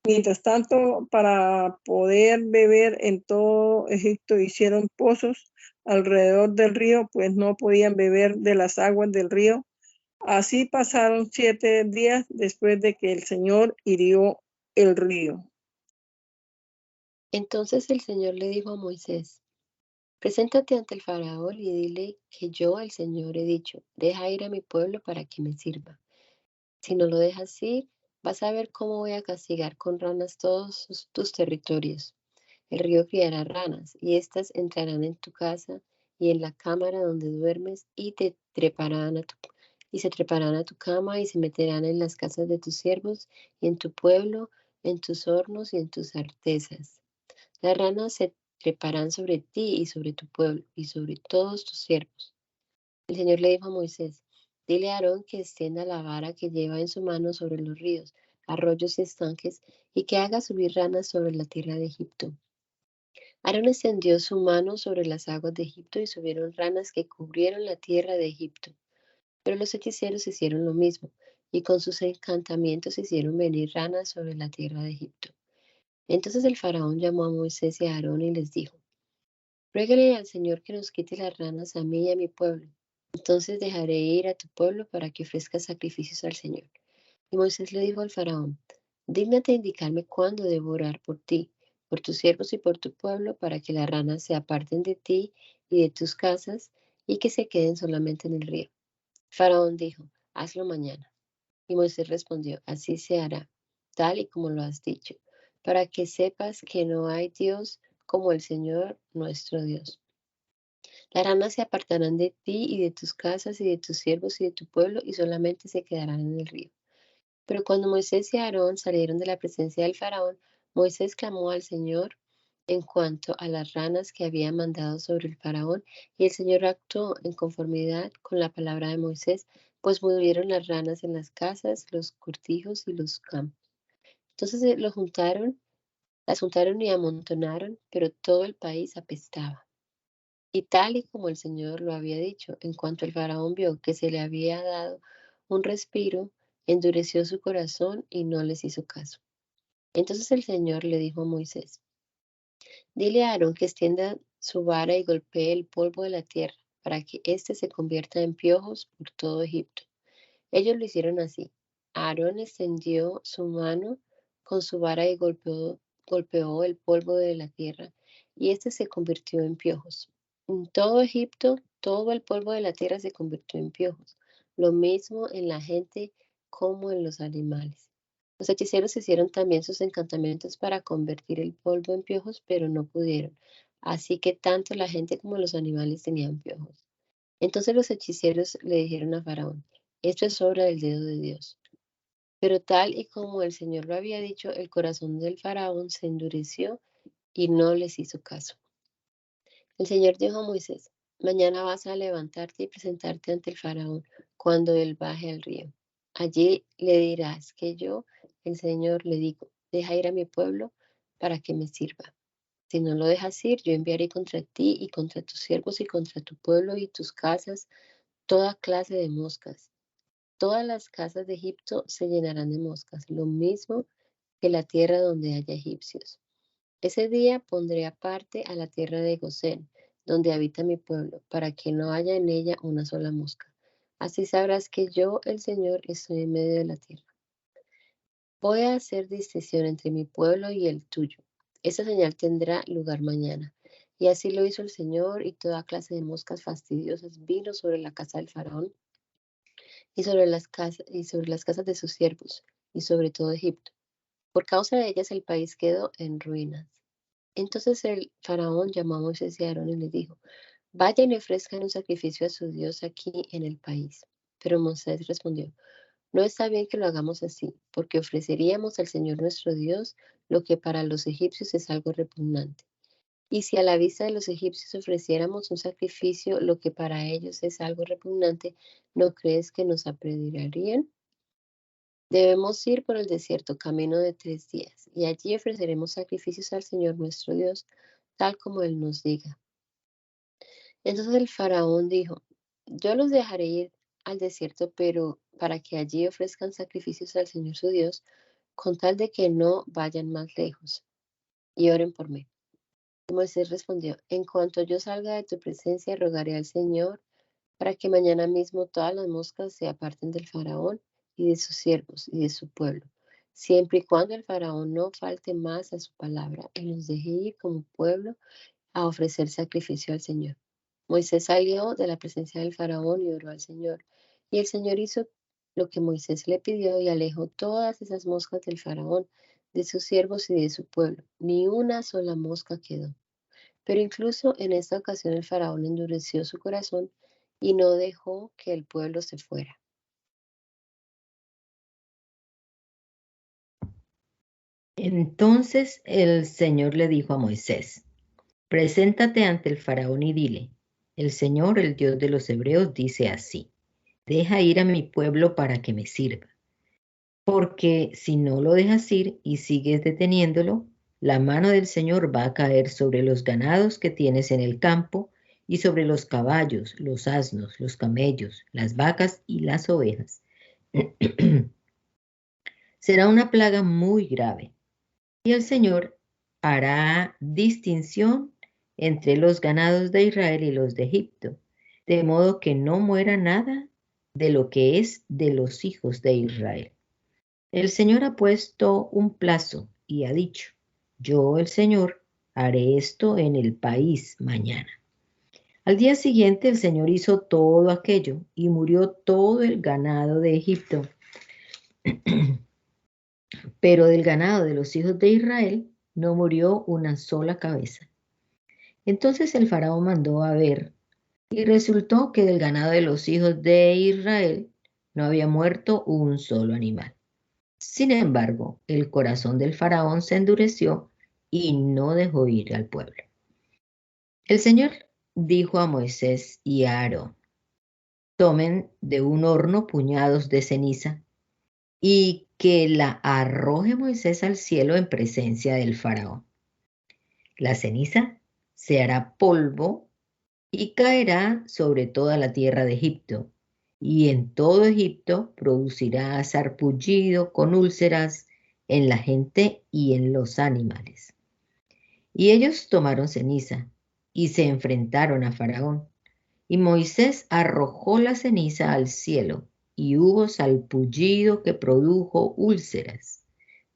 Mientras tanto, para poder beber en todo Egipto hicieron pozos alrededor del río, pues no podían beber de las aguas del río. Así pasaron 7 días después de que el Señor hirió el río. Entonces el Señor le dijo a Moisés: Preséntate ante el faraón y dile que yo, el Señor, he dicho: deja ir a mi pueblo para que me sirva. Si no lo dejas ir, vas a ver cómo voy a castigar con ranas todos tus territorios. El río criará ranas, y éstas entrarán en tu casa y en la cámara donde duermes, y se treparán a tu cama, y se meterán en las casas de tus siervos, y en tu pueblo, en tus hornos y en tus artesas. Las ranas se treparán sobre ti y sobre tu pueblo, y sobre todos tus siervos. El Señor le dijo a Moisés: dile a Aarón que extienda la vara que lleva en su mano sobre los ríos, arroyos y estanques, y que haga subir ranas sobre la tierra de Egipto. Aarón extendió su mano sobre las aguas de Egipto, y subieron ranas que cubrieron la tierra de Egipto. Pero los hechiceros hicieron lo mismo, y con sus encantamientos hicieron venir ranas sobre la tierra de Egipto. Entonces el faraón llamó a Moisés y a Aarón y les dijo: ruégale al Señor que nos quite las ranas a mí y a mi pueblo. Entonces dejaré ir a tu pueblo para que ofrezcas sacrificios al Señor. Y Moisés le dijo al faraón: dígnate indicarme cuándo debo orar por ti, por tus siervos y por tu pueblo, para que las ranas se aparten de ti y de tus casas, y que se queden solamente en el río. Faraón dijo: hazlo mañana. Y Moisés respondió: así se hará, tal y como lo has dicho, para que sepas que no hay Dios como el Señor nuestro Dios. Las ranas se apartarán de ti y de tus casas y de tus siervos y de tu pueblo, y solamente se quedarán en el río. Pero cuando Moisés y Aarón salieron de la presencia del faraón, Moisés clamó al Señor en cuanto a las ranas que había mandado sobre el faraón, y el Señor actuó en conformidad con la palabra de Moisés, pues murieron las ranas en las casas, los cortijos y los campos. Entonces las juntaron y amontonaron, pero todo el país apestaba. Y tal y como el Señor lo había dicho, en cuanto el faraón vio que se le había dado un respiro, endureció su corazón y no les hizo caso. Entonces el Señor le dijo a Moisés: dile a Aarón que extienda su vara y golpee el polvo de la tierra, para que éste se convierta en piojos por todo Egipto. Ellos lo hicieron así. Aarón extendió su mano con su vara y golpeó el polvo de la tierra, y éste se convirtió en piojos. En todo Egipto, todo el polvo de la tierra se convirtió en piojos, lo mismo en la gente como en los animales. Los hechiceros hicieron también sus encantamientos para convertir el polvo en piojos, pero no pudieron. Así que tanto la gente como los animales tenían piojos. Entonces los hechiceros le dijeron a Faraón: esto es obra del dedo de Dios. Pero tal y como el Señor lo había dicho, el corazón del Faraón se endureció y no les hizo caso. El Señor dijo a Moisés: mañana vas a levantarte y presentarte ante el Faraón cuando él baje al río. Allí le dirás que yo, el Señor, le digo: deja ir a mi pueblo para que me sirva. Si no lo dejas ir, yo enviaré contra ti y contra tus siervos y contra tu pueblo y tus casas toda clase de moscas. Todas las casas de Egipto se llenarán de moscas, lo mismo que la tierra donde haya egipcios. Ese día pondré aparte a la tierra de Gosén, donde habita mi pueblo, para que no haya en ella una sola mosca. Así sabrás que yo, el Señor, estoy en medio de la tierra. Voy a hacer distinción entre mi pueblo y el tuyo. Esa señal tendrá lugar mañana. Y así lo hizo el Señor, y toda clase de moscas fastidiosas vino sobre la casa del faraón y sobre las casas de sus siervos, y sobre todo Egipto. Por causa de ellas el país quedó en ruinas. Entonces el faraón llamó a Moisés y a Aarón y les dijo: vayan y ofrezcan un sacrificio a su Dios aquí en el país. Pero Moisés respondió: no está bien que lo hagamos así, porque ofreceríamos al Señor nuestro Dios lo que para los egipcios es algo repugnante. Y si a la vista de los egipcios ofreciéramos un sacrificio, lo que para ellos es algo repugnante, ¿no crees que nos apedrearían? Debemos ir por el desierto, camino de 3 días, y allí ofreceremos sacrificios al Señor nuestro Dios, tal como Él nos diga. Entonces el faraón dijo: yo los dejaré ir al desierto, pero para que allí ofrezcan sacrificios al Señor su Dios, con tal de que no vayan más lejos, y oren por mí. Y Moisés respondió: en cuanto yo salga de tu presencia, rogaré al Señor para que mañana mismo todas las moscas se aparten del faraón y de sus siervos y de su pueblo, siempre y cuando el faraón no falte más a su palabra y los deje ir como pueblo a ofrecer sacrificio al Señor. Moisés salió de la presencia del faraón y oró al Señor. Y el Señor hizo lo que Moisés le pidió y alejó todas esas moscas del faraón, de sus siervos y de su pueblo. Ni una sola mosca quedó. Pero incluso en esta ocasión el faraón endureció su corazón y no dejó que el pueblo se fuera. Entonces el Señor le dijo a Moisés: Preséntate ante el faraón y dile: El Señor, el Dios de los hebreos, dice así: Deja ir a mi pueblo para que me sirva. Porque si no lo dejas ir y sigues deteniéndolo, la mano del Señor va a caer sobre los ganados que tienes en el campo y sobre los caballos, los asnos, los camellos, las vacas y las ovejas. Será una plaga muy grave. Y el Señor hará distinción entre los ganados de Israel y los de Egipto, de modo que no muera nada de lo que es de los hijos de Israel. El Señor ha puesto un plazo y ha dicho: Yo, el Señor, haré esto en el país mañana. Al día siguiente el Señor hizo todo aquello y murió todo el ganado de Egipto. Pero del ganado de los hijos de Israel no murió una sola cabeza. Entonces el faraón mandó a ver, y resultó que del ganado de los hijos de Israel no había muerto un solo animal. Sin embargo, el corazón del faraón se endureció y no dejó ir al pueblo. El Señor dijo a Moisés y a Aarón: Tomen de un horno puñados de ceniza y que la arroje Moisés al cielo en presencia del faraón. La ceniza se hará polvo y caerá sobre toda la tierra de Egipto, y en todo Egipto producirá sarpullido con úlceras en la gente y en los animales. Y ellos tomaron ceniza y se enfrentaron a Faraón, y Moisés arrojó la ceniza al cielo, y hubo sarpullido que produjo úlceras,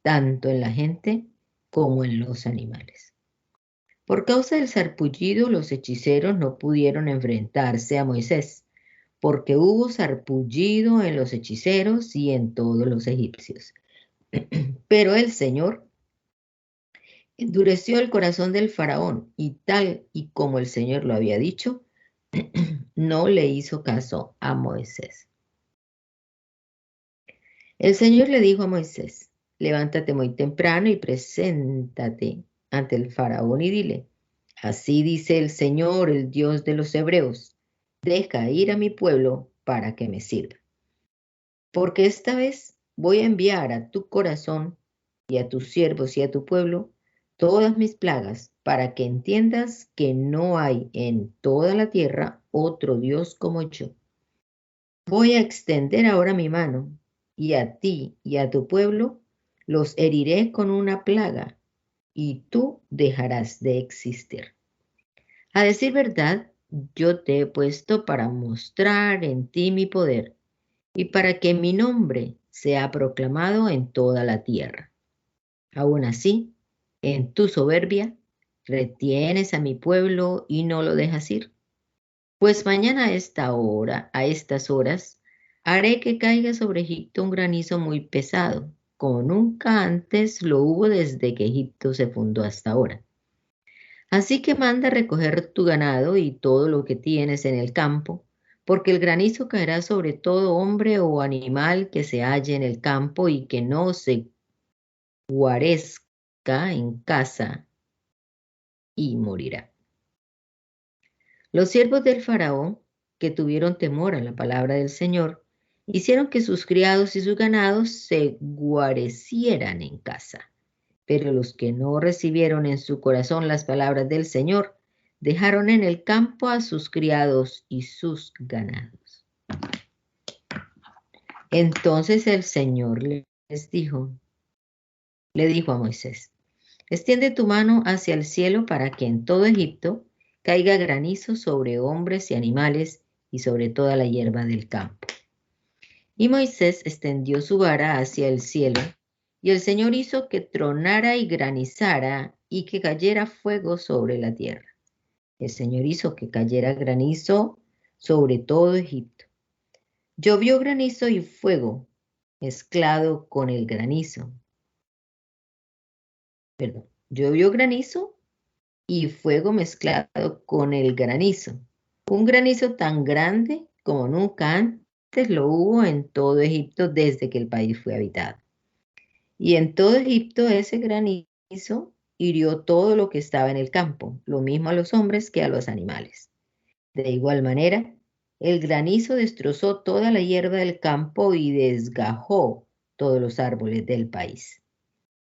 tanto en la gente como en los animales. Por causa del sarpullido, los hechiceros no pudieron enfrentarse a Moisés, porque hubo sarpullido en los hechiceros y en todos los egipcios. Pero el Señor endureció el corazón del faraón, y tal y como el Señor lo había dicho, no le hizo caso a Moisés. El Señor le dijo a Moisés: Levántate muy temprano y preséntate ante el faraón y dile: Así dice el Señor, el Dios de los hebreos: Deja ir a mi pueblo para que me sirva. Porque esta vez voy a enviar a tu corazón y a tus siervos y a tu pueblo todas mis plagas, para que entiendas que no hay en toda la tierra otro Dios como yo. Voy a extender ahora mi mano, y a ti y a tu pueblo los heriré con una plaga, y tú dejarás de existir. A decir verdad, yo te he puesto para mostrar en ti mi poder, y para que mi nombre sea proclamado en toda la tierra. Aún así, en tu soberbia, retienes a mi pueblo y no lo dejas ir. Pues mañana a esta hora, a estas horas, haré que caiga sobre Egipto un granizo muy pesado, como nunca antes lo hubo desde que Egipto se fundó hasta ahora. Así que manda recoger tu ganado y todo lo que tienes en el campo, porque el granizo caerá sobre todo hombre o animal que se halle en el campo y que no se guarezca en casa, y morirá. Los siervos del faraón, que tuvieron temor a la palabra del Señor, hicieron que sus criados y sus ganados se guarecieran en casa. Pero los que no recibieron en su corazón las palabras del Señor, dejaron en el campo a sus criados y sus ganados. Entonces el Señor le dijo a Moisés: Extiende tu mano hacia el cielo para que en todo Egipto caiga granizo sobre hombres y animales y sobre toda la hierba del campo. Y Moisés extendió su vara hacia el cielo, Y el Señor hizo que tronara y granizara y que cayera fuego sobre la tierra. El Señor hizo que cayera granizo sobre todo Egipto. Llovió granizo y fuego mezclado con el granizo. Perdón, llovió granizo y fuego mezclado con el granizo. Un granizo tan grande como nunca antes lo hubo en todo Egipto desde que el país fue habitado. Y en todo Egipto ese granizo hirió todo lo que estaba en el campo, lo mismo a los hombres que a los animales. De igual manera, el granizo destrozó toda la hierba del campo y desgajó todos los árboles del país.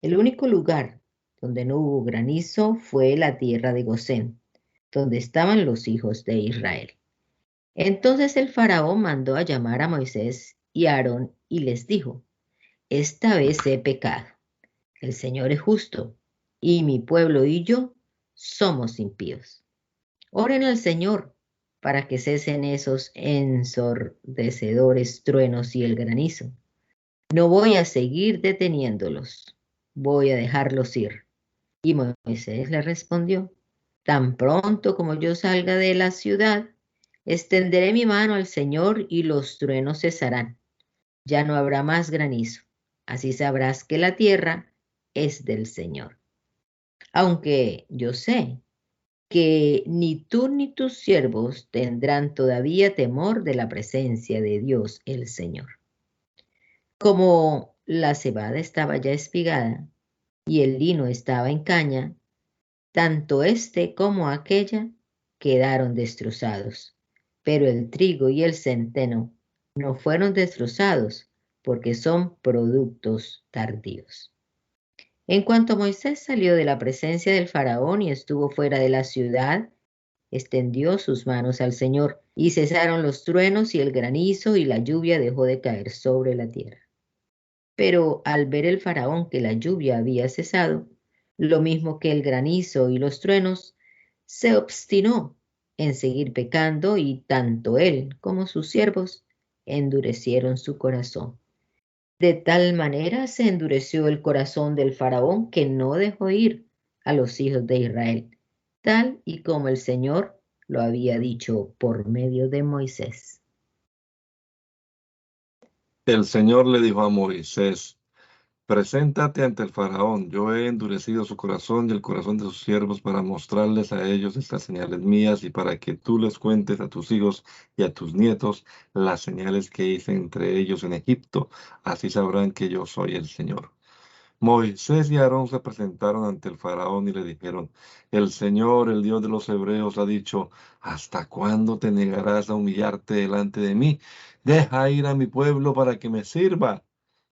El único lugar donde no hubo granizo fue la tierra de Gosén, donde estaban los hijos de Israel. Entonces el faraón mandó a llamar a Moisés y a Aarón y les dijo: esta vez he pecado. El Señor es justo y mi pueblo y yo somos impíos. Oren al Señor para que cesen esos ensordecedores truenos y el granizo. No voy a seguir deteniéndolos. Voy a dejarlos ir. Y Moisés le respondió: tan pronto como yo salga de la ciudad, extenderé mi mano al Señor y los truenos cesarán. Ya no habrá más granizo. Así sabrás que la tierra es del Señor. Aunque yo sé que ni tú ni tus siervos tendrán todavía temor de la presencia de Dios el Señor. Como la cebada estaba ya espigada y el lino estaba en caña, tanto este como aquella quedaron destrozados, pero el trigo y el centeno no fueron destrozados porque son productos tardíos. En cuanto Moisés salió de la presencia del faraón y estuvo fuera de la ciudad, extendió sus manos al Señor y cesaron los truenos y el granizo y la lluvia dejó de caer sobre la tierra. Pero al ver el faraón que la lluvia había cesado, lo mismo que el granizo y los truenos, se obstinó en seguir pecando y tanto él como sus siervos endurecieron su corazón. De tal manera se endureció el corazón del faraón que no dejó ir a los hijos de Israel, tal y como el Señor lo había dicho por medio de Moisés. El Señor le dijo a Moisés: preséntate ante el faraón. Yo he endurecido su corazón y el corazón de sus siervos para mostrarles a ellos estas señales mías y para que tú les cuentes a tus hijos y a tus nietos las señales que hice entre ellos en Egipto. Así sabrán que yo soy el Señor. Moisés y Aarón se presentaron ante el faraón y le dijeron: el Señor, el Dios de los hebreos, ha dicho: ¿hasta cuándo te negarás a humillarte delante de mí? Deja ir a mi pueblo para que me sirva.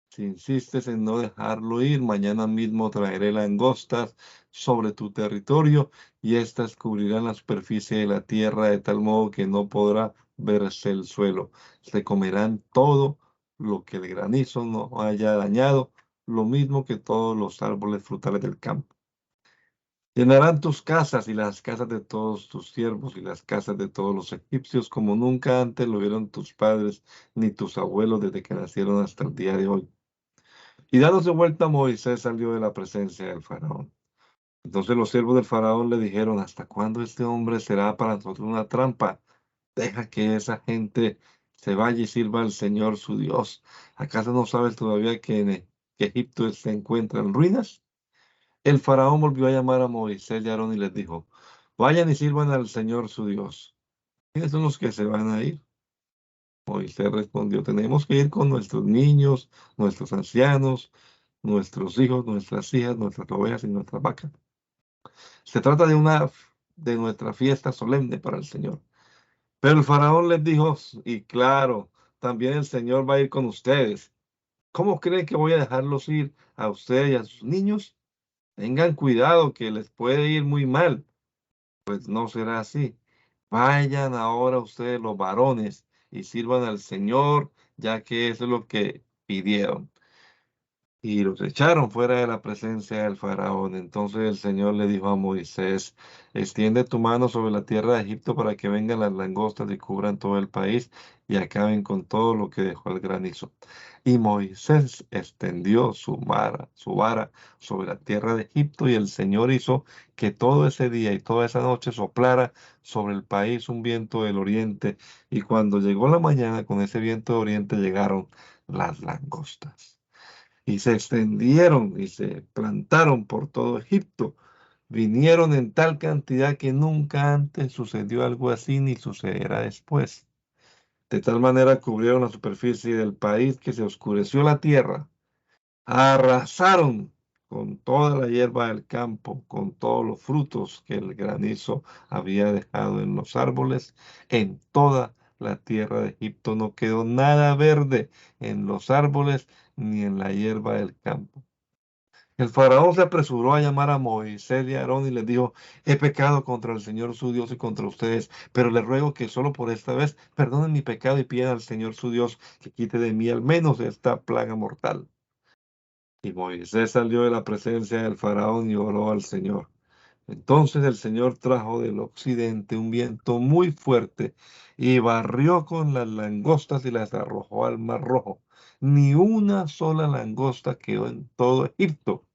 Si insistes en no dejarlo ir, mañana mismo traeré langostas sobre tu territorio y éstas cubrirán la superficie de la tierra de tal modo que no podrá verse el suelo. Se comerán todo lo que el granizo no haya dañado, lo mismo que todos los árboles frutales del campo. Llenarán tus casas y las casas de todos tus siervos y las casas de todos los egipcios, como nunca antes lo vieron tus padres ni tus abuelos desde que nacieron hasta el día de hoy. Y dándose vuelta, Moisés salió de la presencia del faraón. Entonces los siervos del faraón le dijeron: ¿hasta cuándo este hombre será para nosotros una trampa? Deja que esa gente se vaya y sirva al Señor su Dios. ¿Acaso no sabes todavía que Egipto se encuentra en ruinas? El faraón volvió a llamar a Moisés y a Aarón y les dijo: vayan y sirvan al Señor su Dios. ¿Quiénes son los que se van a ir? Moisés respondió: tenemos que ir con nuestros niños, nuestros ancianos, nuestros hijos, nuestras hijas, nuestras ovejas y nuestras vacas. Se trata de nuestra fiesta solemne para el Señor. Pero el faraón les dijo: y claro, también el Señor va a ir con ustedes. ¿Cómo creen que voy a dejarlos ir a ustedes y a sus niños? Tengan cuidado, que les puede ir muy mal. Pues no será así. Vayan ahora ustedes los varones y sirvan al Señor, ya que eso es lo que pidieron. y los echaron fuera de la presencia del faraón. Entonces el Señor le dijo a Moisés, extiende tu mano sobre la tierra de Egipto para que vengan las langostas y cubran todo el país y acaben con todo lo que dejó el granizo. Y Moisés extendió su vara sobre la tierra de Egipto, y el Señor hizo que todo ese día y toda esa noche soplara sobre el país un viento del oriente, y cuando llegó la mañana, con ese viento de oriente llegaron las langostas y se extendieron y se plantaron por todo Egipto. Vinieron en tal cantidad que nunca antes sucedió algo así ni sucederá después. De tal manera cubrieron la superficie del país que se oscureció la tierra. Arrasaron con toda la hierba del campo, con todos los frutos que el granizo había dejado en los árboles. En toda la tierra de Egipto no quedó nada verde en los árboles ni en la hierba del campo. El faraón se apresuró a llamar a Moisés y a Aarón y les dijo, he pecado contra el Señor su Dios y contra ustedes, pero les ruego que solo por esta vez perdonen mi pecado y pidan al Señor su Dios que quite de mí al menos esta plaga mortal. Y Moisés salió de la presencia del faraón y oró al Señor. Entonces el Señor trajo del occidente un viento muy fuerte y barrió con las langostas y las arrojó al mar Rojo. Ni una sola langosta quedó en todo Egipto.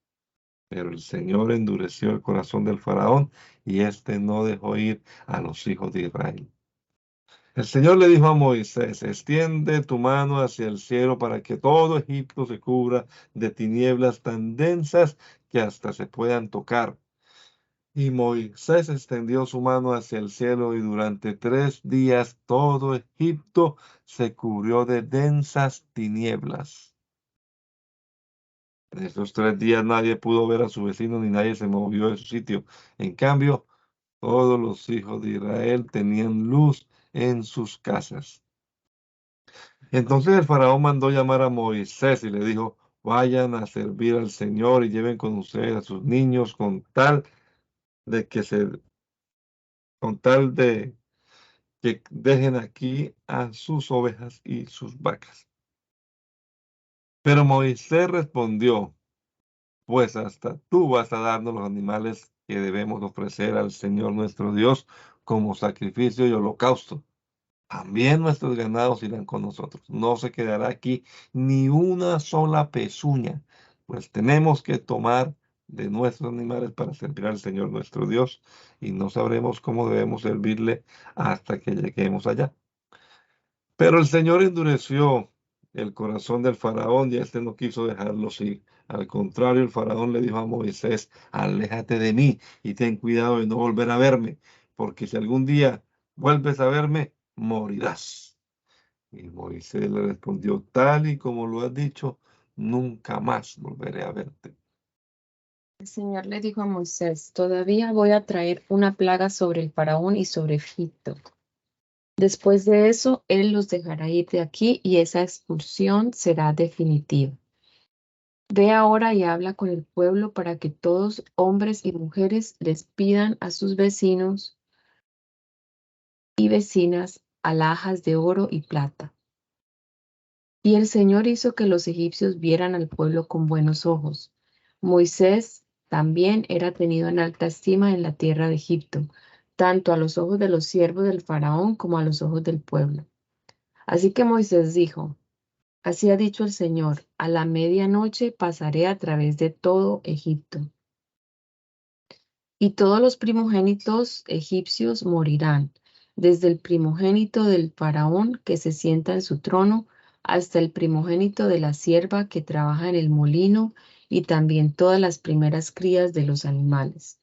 Pero el Señor endureció el corazón del faraón y éste no dejó ir a los hijos de Israel. El Señor le dijo a Moisés, extiende tu mano hacia el cielo para que todo Egipto se cubra de tinieblas tan densas que hasta se puedan tocar. Y Moisés extendió su mano hacia el cielo y durante 3 días todo Egipto se cubrió de densas tinieblas. En esos 3 días nadie pudo ver a su vecino ni nadie se movió de su sitio. En cambio, todos los hijos de Israel tenían luz en sus casas. Entonces el faraón mandó llamar a Moisés y le dijo, vayan a servir al Señor y lleven con ustedes a sus niños de que se, con tal de que dejen aquí a sus ovejas y sus vacas. Pero Moisés respondió, pues hasta tú vas a darnos los animales que debemos ofrecer al Señor nuestro Dios como sacrificio y holocausto. También nuestros ganados irán con nosotros. No se quedará aquí ni una sola pezuña, pues tenemos que tomar de nuestros animales para servir al Señor nuestro Dios, y no sabremos cómo debemos servirle hasta que lleguemos allá. Pero el Señor endureció el corazón del faraón y éste no quiso dejarlos ir. Al contrario, el faraón le dijo a Moisés, aléjate de mí y ten cuidado de no volver a verme, porque si algún día vuelves a verme, morirás. Y Moisés le respondió, tal y como lo has dicho, nunca más volveré a verte. El Señor le dijo a Moisés, todavía voy a traer una plaga sobre el faraón y sobre Egipto. Después de eso, él los dejará ir de aquí y esa expulsión será definitiva. Ve ahora y habla con el pueblo para que todos, hombres y mujeres, les pidan a sus vecinos y vecinas alhajas de oro y plata. Y el Señor hizo que los egipcios vieran al pueblo con buenos ojos. Moisés también era tenido en alta estima en la tierra de Egipto, tanto a los ojos de los siervos del faraón como a los ojos del pueblo. Así que Moisés dijo, así ha dicho el Señor, a la medianoche pasaré a través de todo Egipto. Y todos los primogénitos egipcios morirán, desde el primogénito del faraón que se sienta en su trono, hasta el primogénito de la sierva que trabaja en el molino, y también todas las primeras crías de los animales.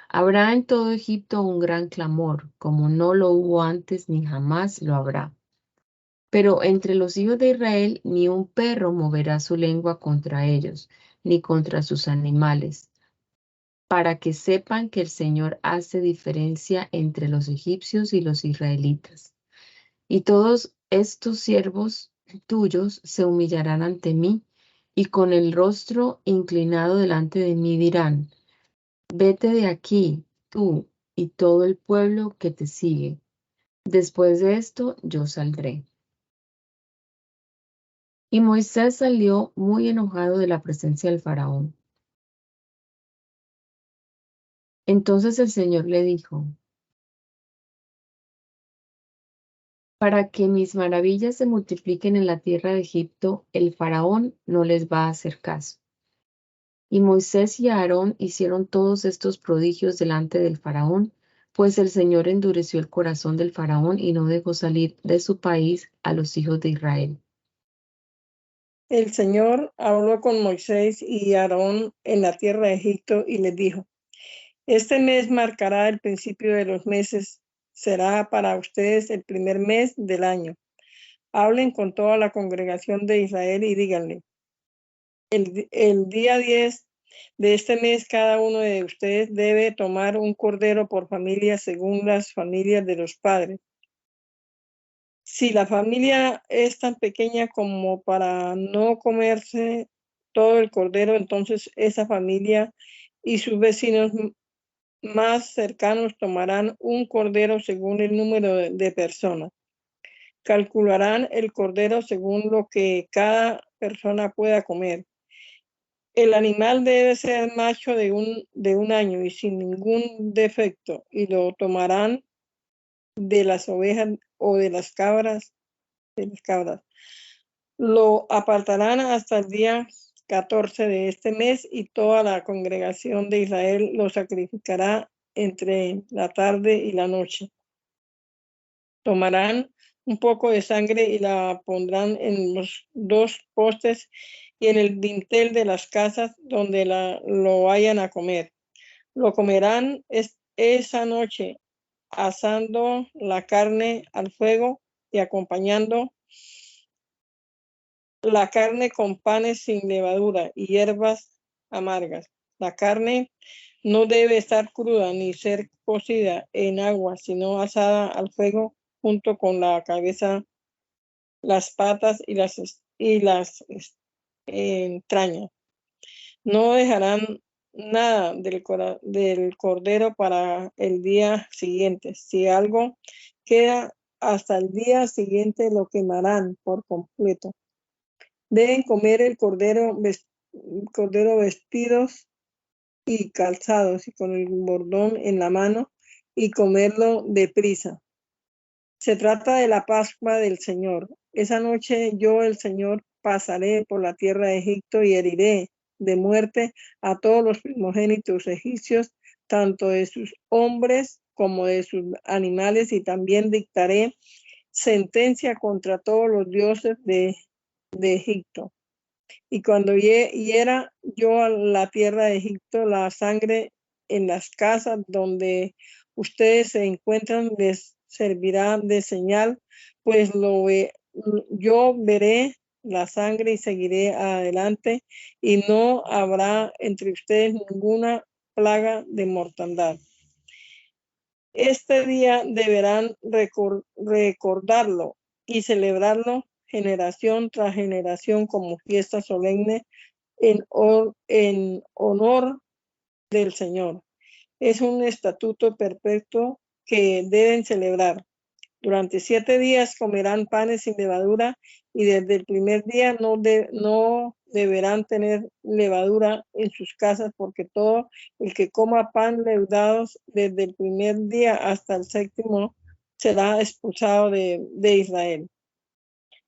Habrá en todo Egipto un gran clamor, como no lo hubo antes ni jamás lo habrá. Pero entre los hijos de Israel ni un perro moverá su lengua contra ellos, ni contra sus animales, para que sepan que el Señor hace diferencia entre los egipcios y los israelitas. Y todos estos siervos tuyos se humillarán ante mí, y con el rostro inclinado delante de mí dirán, vete de aquí, tú y todo el pueblo que te sigue. Después de esto yo saldré. Y Moisés salió muy enojado de la presencia del faraón. Entonces el Señor le dijo: para que mis maravillas se multipliquen en la tierra de Egipto, el faraón no les va a hacer caso. Y Moisés y Aarón hicieron todos estos prodigios delante del faraón, pues el Señor endureció el corazón del faraón y no dejó salir de su país a los hijos de Israel. El Señor habló con Moisés y Aarón en la tierra de Egipto y les dijo: este mes marcará el principio de los meses, será para ustedes el primer mes del año. Hablen con toda la congregación de Israel y díganle: el día 10 de este mes cada uno de ustedes debe tomar un cordero por familia según las familias de los padres. Si la familia es tan pequeña como para no comerse todo el cordero, entonces esa familia y sus vecinos más cercanos tomarán un cordero según el número de personas. Calcularán el cordero según lo que cada persona pueda comer. El animal debe ser macho de un año y sin ningún defecto, y lo tomarán de las ovejas o de las cabras. Lo apartarán hasta el día 14 de este mes y toda la congregación de Israel lo sacrificará entre la tarde y la noche. Tomarán un poco de sangre y la pondrán en los dos postes y en el dintel de las casas donde lo vayan a comer. Lo comerán esa noche, asando la carne al fuego y acompañando la carne con panes sin levadura y hierbas amargas. La carne no debe estar cruda ni ser cocida en agua, sino asada al fuego junto con la cabeza, las patas y las entrañas. No dejarán nada del cordero para el día siguiente. Si algo queda hasta el día siguiente, lo quemarán por completo. Deben comer el cordero vestidos y calzados y con el bordón en la mano y comerlo deprisa. Se trata de la Pascua del Señor. Esa noche yo, el Señor, pasaré por la tierra de Egipto y heriré de muerte a todos los primogénitos egipcios, tanto de sus hombres como de sus animales, y también dictaré sentencia contra todos los dioses de Egipto. Y cuando hiera yo a la tierra de Egipto, la sangre en las casas donde ustedes se encuentran les servirá de señal, pues yo veré la sangre y seguiré adelante, y no habrá entre ustedes ninguna plaga de mortandad. Este día deberán recordarlo y celebrarlo generación tras generación como fiesta solemne en honor del Señor. Es un estatuto perpetuo que deben celebrar. Durante 7 días comerán panes sin levadura, y desde el primer día no deberán tener levadura en sus casas, porque todo el que coma pan leudados desde el primer día hasta el 7º será expulsado de Israel.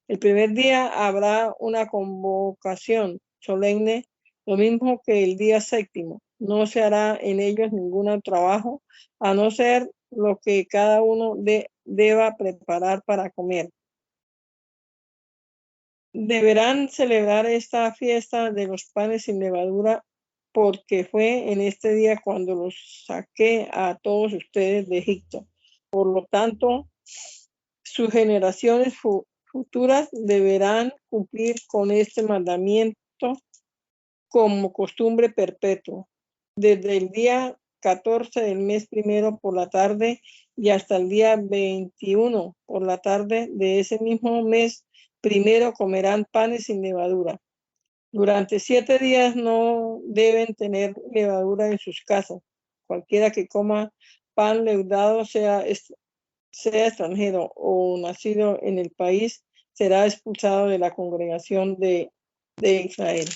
El primer día habrá una convocación solemne, lo mismo que el día 7º. No se hará en ellos ningún trabajo, a no ser lo que cada uno deba preparar para comer. Deberán celebrar esta fiesta de los panes sin levadura, porque fue en este día cuando los saqué a todos ustedes de Egipto. Por lo tanto, sus generaciones futuras deberán cumplir con este mandamiento como costumbre perpetua. Desde el día 14 del mes primero por la tarde y hasta el día 21 por la tarde de ese mismo mes primero comerán panes sin levadura. Durante 7 días no deben tener levadura en sus casas. Cualquiera que coma pan leudado, sea extranjero o nacido en el país, será expulsado de la congregación de Israel.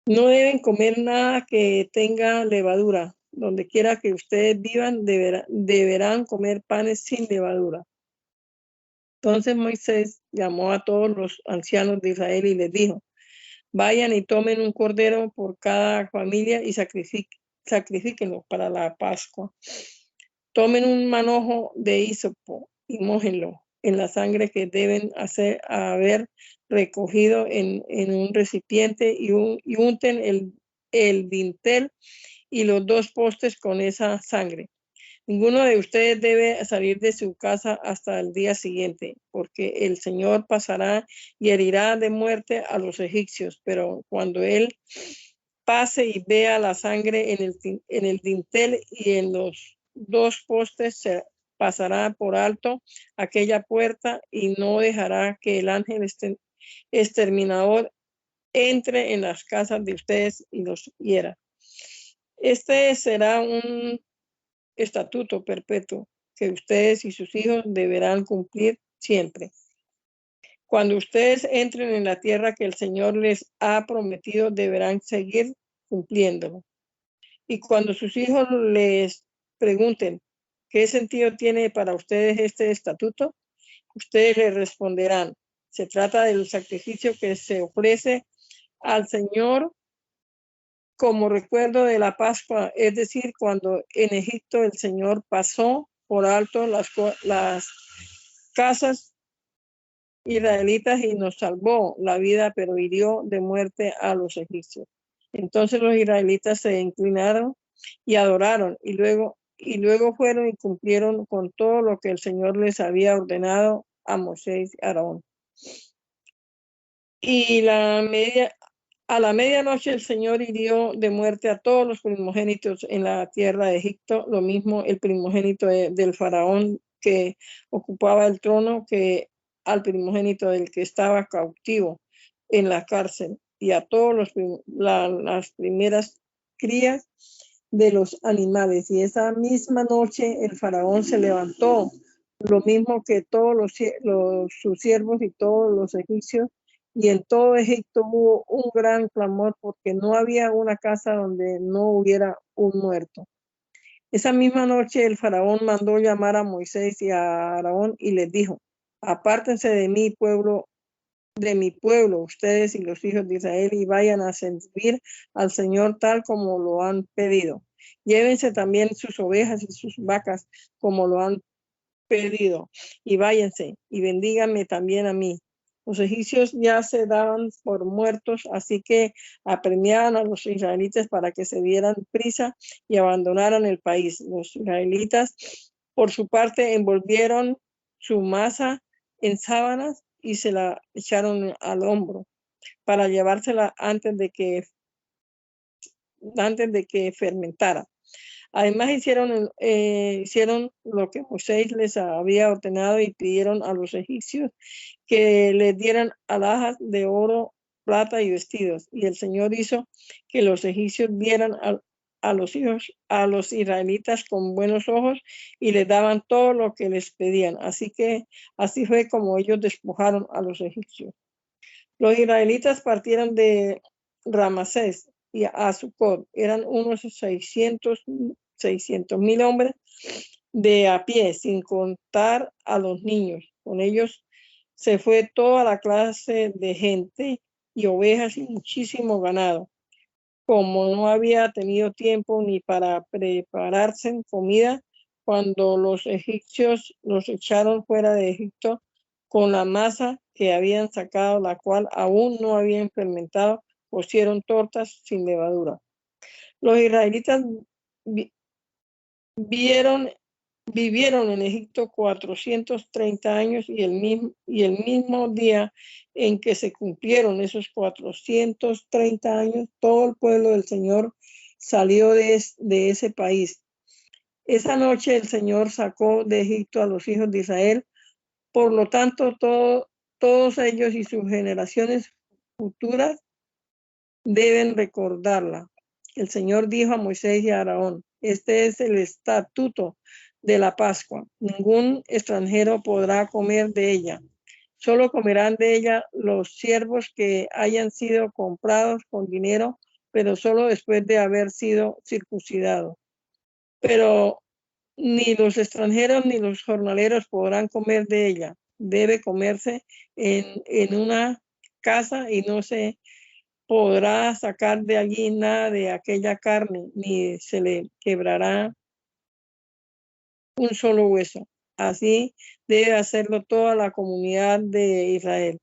No deben comer nada que tenga levadura. Donde quiera que ustedes vivan, deberán comer panes sin levadura. Entonces Moisés llamó a todos los ancianos de Israel y les dijo: vayan y tomen un cordero por cada familia y sacrifíquenlo para la Pascua. Tomen un manojo de hisopo y mójenlo en la sangre que deben haber recogido en un recipiente y unten el dintel y los 2 postes con esa sangre. Ninguno de ustedes debe salir de su casa hasta el día siguiente, porque el Señor pasará y herirá de muerte a los egipcios, pero cuando Él pase y vea la sangre en el dintel y en los 2 postes, se pasará por alto aquella puerta y no dejará que el ángel exterminador entre en las casas de ustedes y los hiera. Este será un estatuto perpetuo que ustedes y sus hijos deberán cumplir siempre. Cuando ustedes entren en la tierra que el Señor les ha prometido, deberán seguir cumpliéndolo. Y cuando sus hijos les pregunten qué sentido tiene para ustedes este estatuto, ustedes les responderán: se trata del sacrificio que se ofrece al Señor como recuerdo de la Pascua, es decir, cuando en Egipto el Señor pasó por alto las casas israelitas y nos salvó la vida, pero hirió de muerte a los egipcios. Entonces los israelitas se inclinaron y adoraron, y luego fueron y cumplieron con todo lo que el Señor les había ordenado a Moisés y Aarón. Y a la medianoche el Señor hirió de muerte a todos los primogénitos en la tierra de Egipto, lo mismo el primogénito del faraón que ocupaba el trono que al primogénito del que estaba cautivo en la cárcel, y a todos las primeras crías de los animales. Y esa misma noche el faraón se levantó, lo mismo que todos sus siervos y todos los egipcios, y en todo Egipto hubo un gran clamor porque no había una casa donde no hubiera un muerto. Esa misma noche el faraón mandó llamar a Moisés y a Aarón y les dijo: apártense de mi pueblo, ustedes y los hijos de Israel, y vayan a servir al Señor tal como lo han pedido. Llévense también sus ovejas y sus vacas como lo han pedido, y váyanse y bendíganme también a mí. Los egipcios ya se daban por muertos, así que apremiaban a los israelitas para que se dieran prisa y abandonaran el país. Los israelitas, por su parte, envolvieron su masa en sábanas y se la echaron al hombro para llevársela antes de que fermentara. Además hicieron lo que Moisés les había ordenado y pidieron a los egipcios que les dieran alhajas de oro, plata y vestidos. Y el Señor hizo que los egipcios vieran a los israelitas con buenos ojos y les daban todo lo que les pedían. Así fue como ellos despojaron a los egipcios. Los israelitas partieron de Ramasés y a Sucot. Eran unos 600,000 hombres de a pie, sin contar a los niños. Con ellos se fue toda la clase de gente y ovejas y muchísimo ganado. Como no había tenido tiempo ni para prepararse en comida, cuando los egipcios los echaron fuera de Egipto con la masa que habían sacado, la cual aún no habían fermentado, cocieron tortas sin levadura. Los israelitas vivieron en Egipto 430 años y el mismo día en que se cumplieron esos 430 años, todo el pueblo del Señor salió de ese país. Esa noche el Señor sacó de Egipto a los hijos de Israel. Por lo tanto, todos ellos y sus generaciones futuras deben recordarla. El Señor dijo a Moisés y a Aarón: este es el estatuto de la Pascua. Ningún extranjero podrá comer de ella. Solo comerán de ella los siervos que hayan sido comprados con dinero, pero solo después de haber sido circuncidados. Pero ni los extranjeros ni los jornaleros podrán comer de ella. Debe comerse en una casa y no se podrá sacar de allí nada de aquella carne, ni se le quebrará un solo hueso. Así debe hacerlo toda la comunidad de Israel.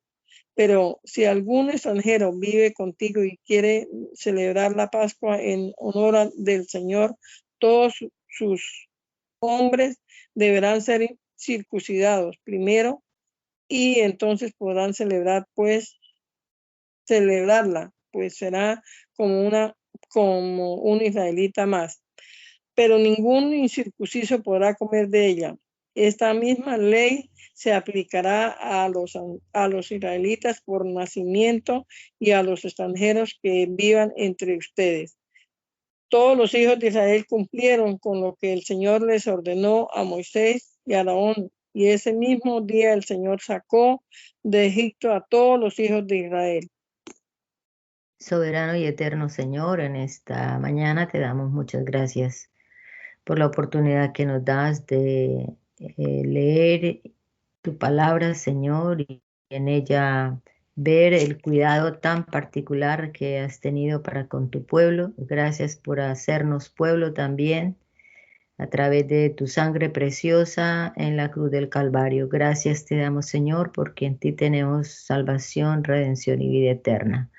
Pero si algún extranjero vive contigo y quiere celebrar la Pascua en honor del Señor, todos sus hombres deberán ser circuncidados primero y entonces podrán celebrarla, pues será como un israelita más. Pero ningún incircunciso podrá comer de ella. Esta misma ley se aplicará a los israelitas por nacimiento y a los extranjeros que vivan entre ustedes. Todos los hijos de Israel cumplieron con lo que el Señor les ordenó a Moisés y a Aarón, y ese mismo día el Señor sacó de Egipto a todos los hijos de Israel. Soberano y eterno Señor, en esta mañana te damos muchas gracias por la oportunidad que nos das de leer tu palabra, Señor, y en ella ver el cuidado tan particular que has tenido para con tu pueblo. Gracias por hacernos pueblo también a través de tu sangre preciosa en la cruz del Calvario. Gracias te damos, Señor, porque en ti tenemos salvación, redención y vida eterna.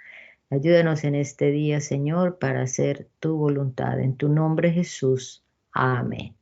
Ayúdanos en este día, Señor, para hacer tu voluntad. En tu nombre, Jesús. Amén.